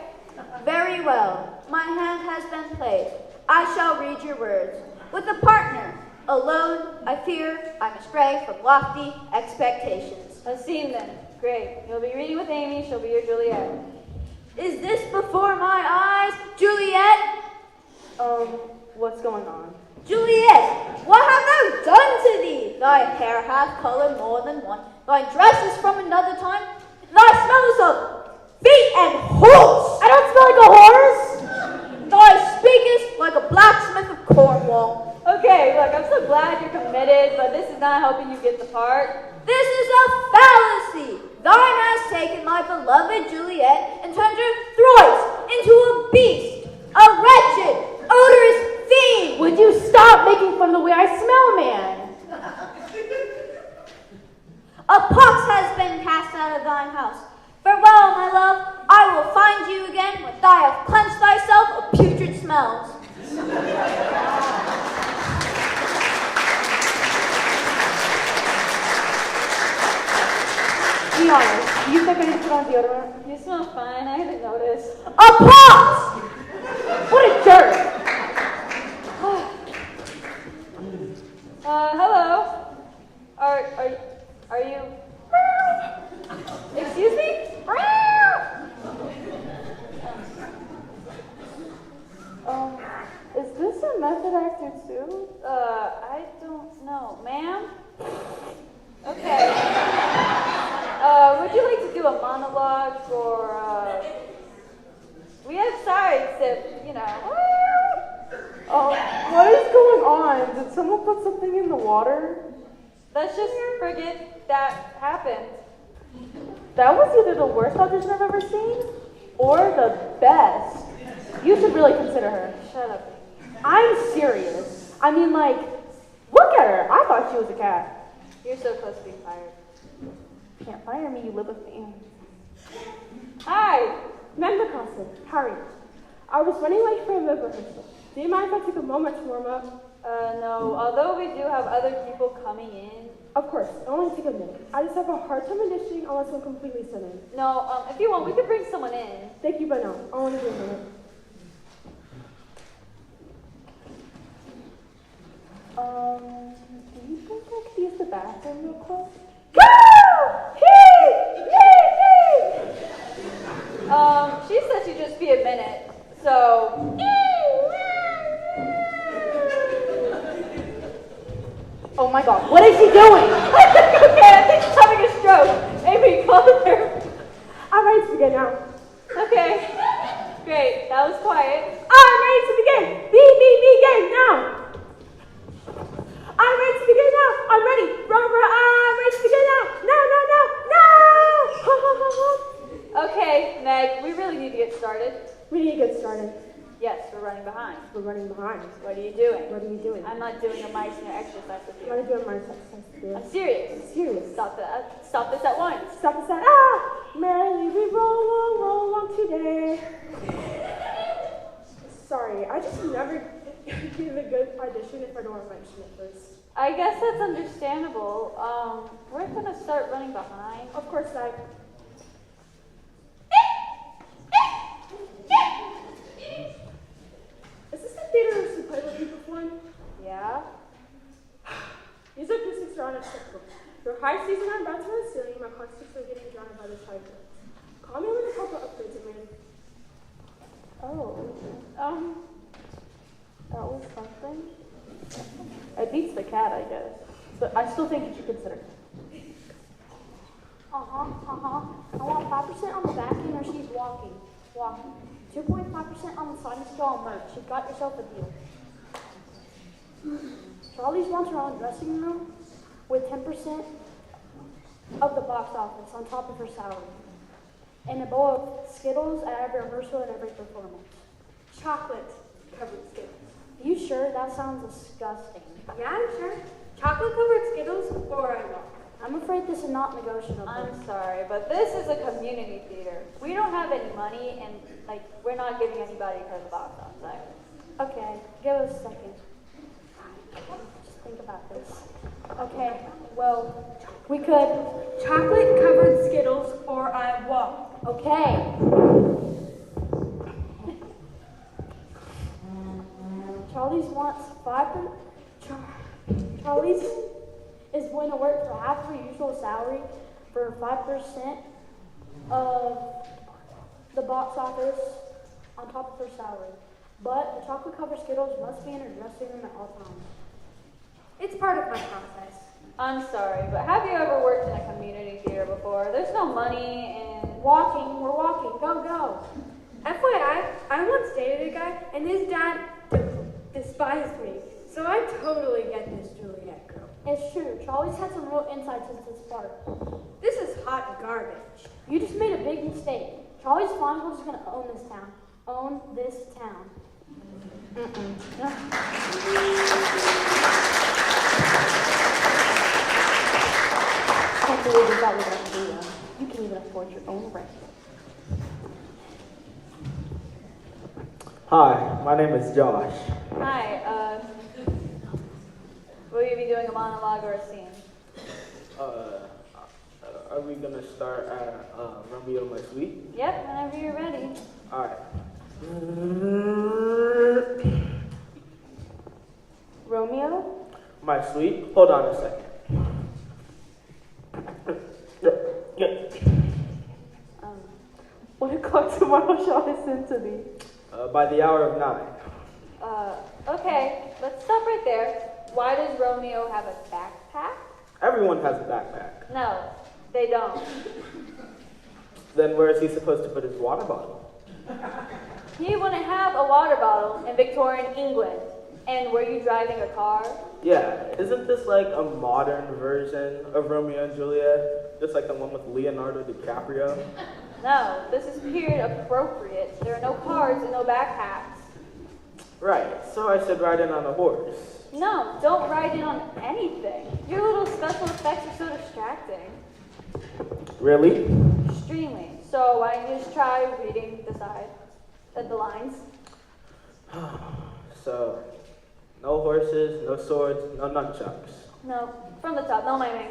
B: Very well. My hand has been played. I shall read your words. With a partner, alone, I fear I must stray from lofty expectations.
I: A scene then. Great. You'll be reading with Amy. She'll be your Juliet.
B: Is this before my eyes, Juliet?
C: What's going on?
B: Juliet, what have thou done to thee? Thy hair hath colour more than one. Thy dress is from another time. Thy smell is of feet and horse.
C: I don't smell like a horse!
B: Thou speakest like a blacksmith of Cornwall.
I: Okay, look, I'm so glad you're committed, but this is not helping you get the part.
B: This is a fallacy. Thine has taken my beloved Juliet and turned her thrice into a beast, a wretched, odorous fiend.
C: Would you stop making fun of the way I smell, man?
B: A pox has been cast out of thine house. Farewell, my love. I will find you again when thou hast cleansed thyself of putrid smells.
C: Be honest, do you think I need to put on deodorant?
I: You smell fine. I didn't notice.
B: A pox!
C: What a jerk!
I: Hello. Are you? Excuse me? Is this a method actor too? I don't know, ma'am. Okay. Would you like to do a monologue or we have sides if, you know.
C: What is going on? Did someone put something in the water?
I: Let's just forget that happened.
C: That was either the worst audition I've ever seen or the best. You should really consider her.
I: Shut up.
C: I'm serious. I mean, like, look at her. I thought she was a cat.
I: You're so close to being fired.
C: You can't fire me. You live with me.
I: Hi.
L: Member Carson, hurry. I was running late for a member rehearsal. Do you mind if I took a moment to warm up?
I: No, although we do have other people coming in.
D: Of course, it only take a minute. I just have a hard time auditioning unless I'm completely sitting.
I: No, if you want, we could bring someone in.
D: Thank you, but no. I want to do a minute. Do you think I could use the bathroom real quick?
I: She said she'd just be a minute, so.
C: Oh my god, what is she doing?
I: Okay, I think she's having a stroke. Amy, call the therapist.
D: I'm ready to begin now.
I: Okay, great, that was quiet.
D: I'm ready to begin. Begin now. I'm ready to begin now. I'm ready. I'm ready to begin now. No.
I: Okay, Meg, we really need to get started.
D: We need to get started.
I: Yes, we're running behind.
D: We're running behind.
I: What are you doing?
D: What are you doing?
I: I'm not doing a Meissner exercise with
D: What are
I: you.
D: you doing, my exercise?
I: I'm serious.
D: Serious.
I: Stop this at once.
D: Stop the sound. Merrily we roll on today. Sorry, I just never give a good audition if I don't mention it first.
I: I guess that's understandable. We're gonna start running behind.
D: Of course, Is this the theater who played with you before?
I: Yeah?
D: These acoustics are unacceptable. Your high season are about to run ceiling, my concerts are getting drowned by this high growth. Call me when a couple upgrades are made.
I: Oh, that was something. It beats the cat, I guess. But I still think you should consider it.
G: I want 5% on the back end or she's walking. 2.5% on the sliding scale on merch. You've got yourself a deal. Charlie's wants her own dressing room with 10% of the box office on top of her salary. And a bowl of Skittles at every rehearsal and every performance.
D: Chocolate covered Skittles.
G: Are you sure? That sounds disgusting.
D: Yeah, I'm sure. Chocolate covered Skittles or I won't.
G: I'm afraid this is not negotiable.
I: I'm sorry, but this is a community theater. We don't have any money, and we're not giving anybody for the box office either.
G: Okay, give us a second. Just think about this. Okay, well, we could.
D: Chocolate covered Skittles or I won't.
G: Okay. Charlie's wants 5%. Charlie's is going to work for half her usual salary for 5% of the box office on top of her salary. But the chocolate covered Skittles must be in her dressing room at all times.
D: It's part of my process.
I: I'm sorry, but have you ever worked in a community theater before? There's no money and...
G: We're walking, go.
D: FYI, I once dated a guy and his dad despised me. So I totally get this Juliet girl.
G: It's true. Charlie's had some real insights into this part.
D: This is hot garbage.
G: You just made a big mistake. Charlie's Fondle is going to own this town. Own this town.
C: Can't believe we got rid of Leah. You can even afford your own rent.
K: Hi, my name is Josh.
I: Hi, will you be doing a monologue or a scene?
K: Are we gonna start at Romeo My Suite?
I: Yep, whenever you're ready.
K: Alright.
C: Romeo?
K: My Suite? Hold on a second.
C: What o'clock tomorrow shall I send to thee?
K: By the hour of 9.
I: Okay, let's stop right there. Why does Romeo have a backpack?
K: Everyone has a backpack.
I: No, they don't.
K: Then where is he supposed to put his water bottle?
I: He wouldn't have a water bottle in Victorian England. And were you driving a car?
K: Yeah, isn't this like a modern version of Romeo and Juliet? Just like the one with Leonardo DiCaprio?
I: No, this is period appropriate. There are no cars and no backpacks.
K: Right, so I should ride in on a horse.
I: No, don't ride in on anything. Your little special effects are so distracting.
K: Really?
I: Extremely. So why don't you just try reading the lines?
K: So, No horses, no swords, no nunchucks.
I: No, from the top, no miming.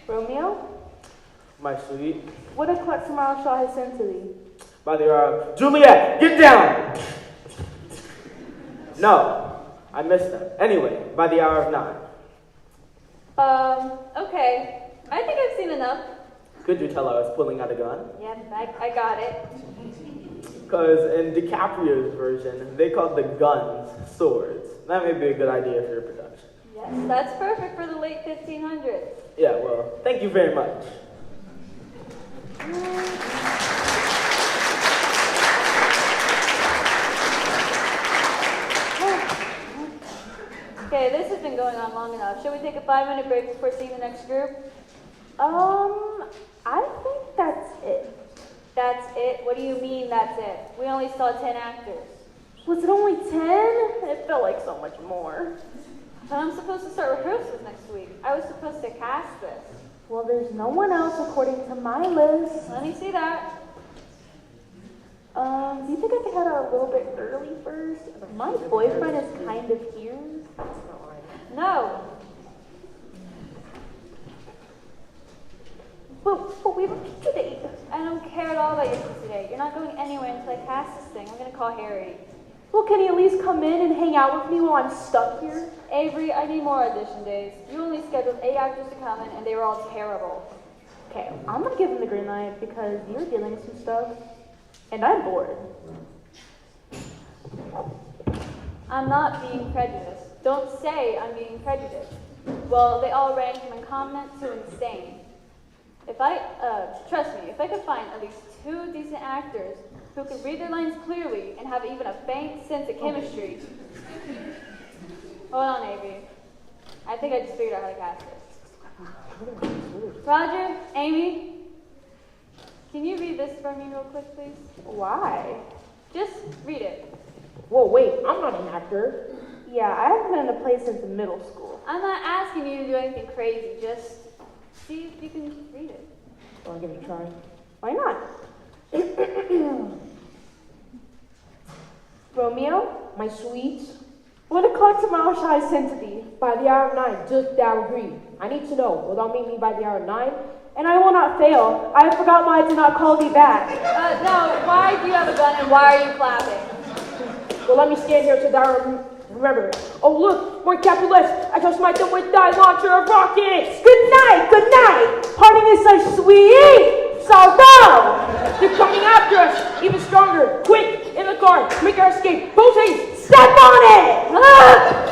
C: Romeo,
K: My sweet,
C: what a clutch tomorrow shall I send to thee?
K: by the hour of Juliet, get down! No, I missed them. Anyway, by the hour of 9.
I: Okay. I think I've seen enough.
K: Could you tell I was pulling out a gun?
I: Yeah, I got it.
K: Because in DiCaprio's version, they called the guns swords. That may be a good idea for your production.
I: Yes, that's perfect for the late 1500s.
K: Yeah, well, thank you very much.
I: Okay, this has been going on long enough. Should we take a 5-minute break before seeing the next group?
C: I think that's it.
I: That's it? What do you mean that's it? We only saw 10 actors.
C: Was it only 10? It felt like so much more.
I: But I'm supposed to start rehearsals next week. I was supposed to cast this.
C: Well, there's no one else according to my list.
I: Let me see that.
C: Do you think I could head out a little bit early first? My boyfriend is kind of here.
I: No.
C: But we have a pizza date.
I: I don't care at all about your pizza date. You're not going anywhere until I cast this thing. I'm going to call Harry.
C: Well, can he at least come in and hang out with me while I'm stuck here?
I: Avery, I need more audition days. You only scheduled 8 actors to come in, and they were all terrible.
C: Okay, I'm gonna give him the green light because you're dealing with some stuff, and I'm bored.
I: I'm not being prejudiced. Don't say I'm being prejudiced. Well, they all rank from incompetent to insane. Trust me, if I could find at least 2 decent actors who could read their lines clearly and have even a faint sense of chemistry. Hold on, Avery. I think I just figured out how to cast this. Roger, Amy, can you read this for me real quick, please?
C: Why?
I: Just read it.
C: Whoa, wait, I'm not an actor. Yeah, I haven't been in a play since middle school.
I: I'm not asking you to do anything crazy. Just see if you can read it.
C: Want to give it a try? Why not? Romeo, my sweet, what o'clock tomorrow shall I send to thee? By the hour of 9, dost thou agree? I need to know, wilt thou meet me by the hour of 9? And I will not fail. I forgot why I did not call thee back.
I: No, why do you have a gun and why are you clapping?
C: Well, let me stand here till thou remember it. Oh, look, more Capulets. I shall smite them with thy launcher of rockets. Good night, good night. Parting is such sweet sorrow. They're coming after us, even stronger. Quick, in the car, make our escape. Post haste, step on it. Ah!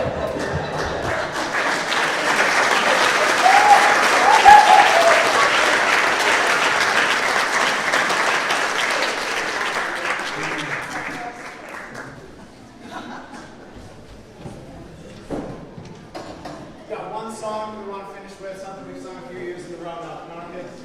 A: Got one song we want to finish with, something we've sung a few years in a row now. Come on, kids.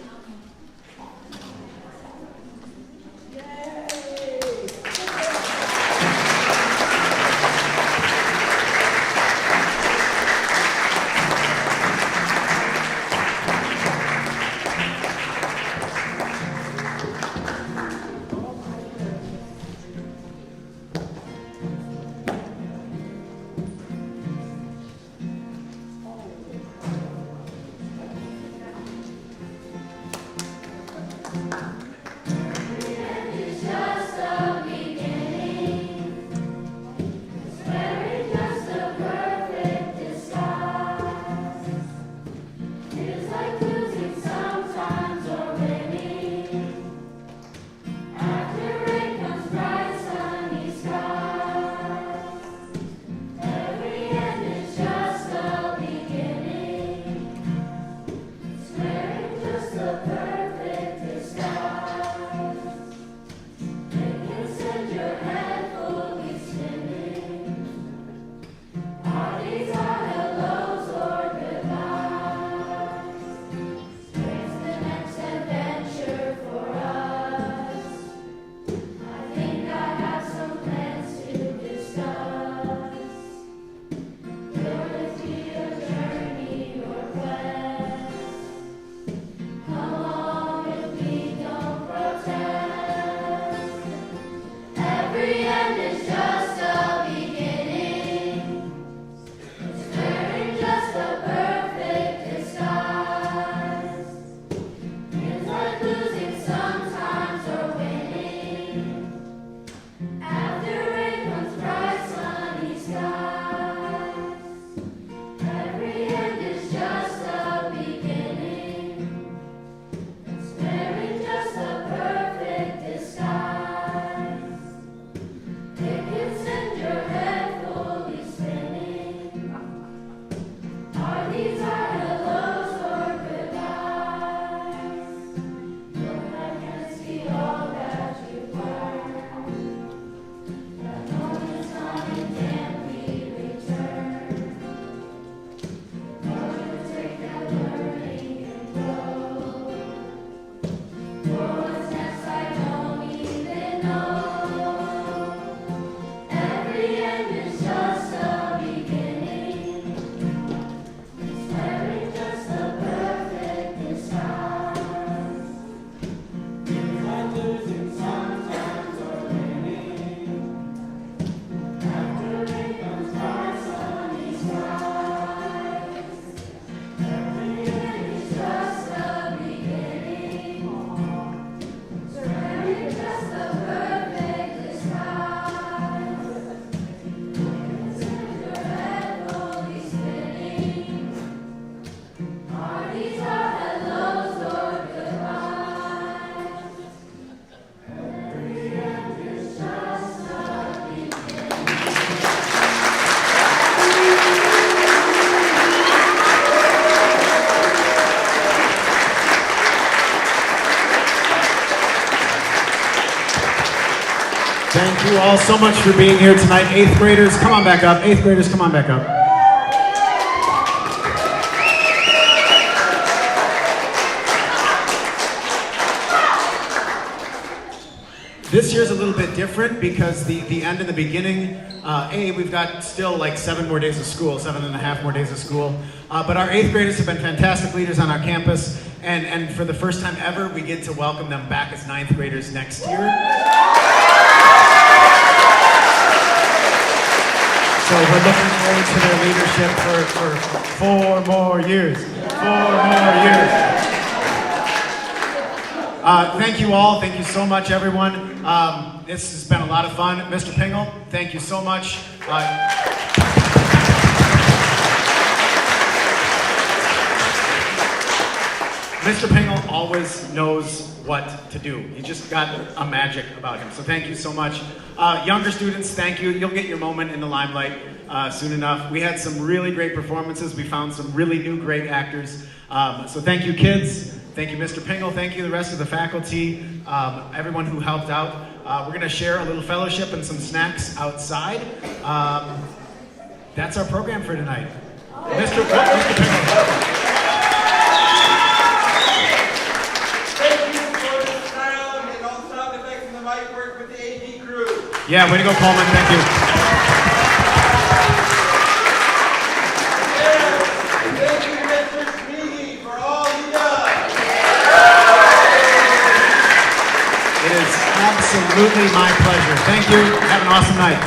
A: Thank you all so much for being here tonight. 8th graders, come on back up. 8th graders, come on back up. This year's a little bit different because the end and the beginning, we've got still like 7 more days of school, 7.5 more days of school. But our 8th graders have been fantastic leaders on our campus. And for the first time ever, we get to welcome them back as 9th graders next year. So we're looking forward to their leadership for 4 more years. 4 more years. Thank you all. Thank you so much, everyone. This has been a lot of fun. Mr. Pingle, thank you so much. Mr. Pingle always knows what to do. He just got a magic about him. So thank you so much. Younger students, thank you. You'll get your moment in the limelight soon enough. We had some really great performances. We found some really new great actors. So thank you, kids. Thank you, Mr. Pingle. Thank you, the rest of the faculty, everyone who helped out. We're going to share a little fellowship and some snacks outside. That's our program for tonight. Mr. Pingle. Yeah, way to go, Coleman. Thank you.
L: Thank you, Mr. Sneedy, for all you done.
A: It is absolutely my pleasure. Thank you. Have an awesome night.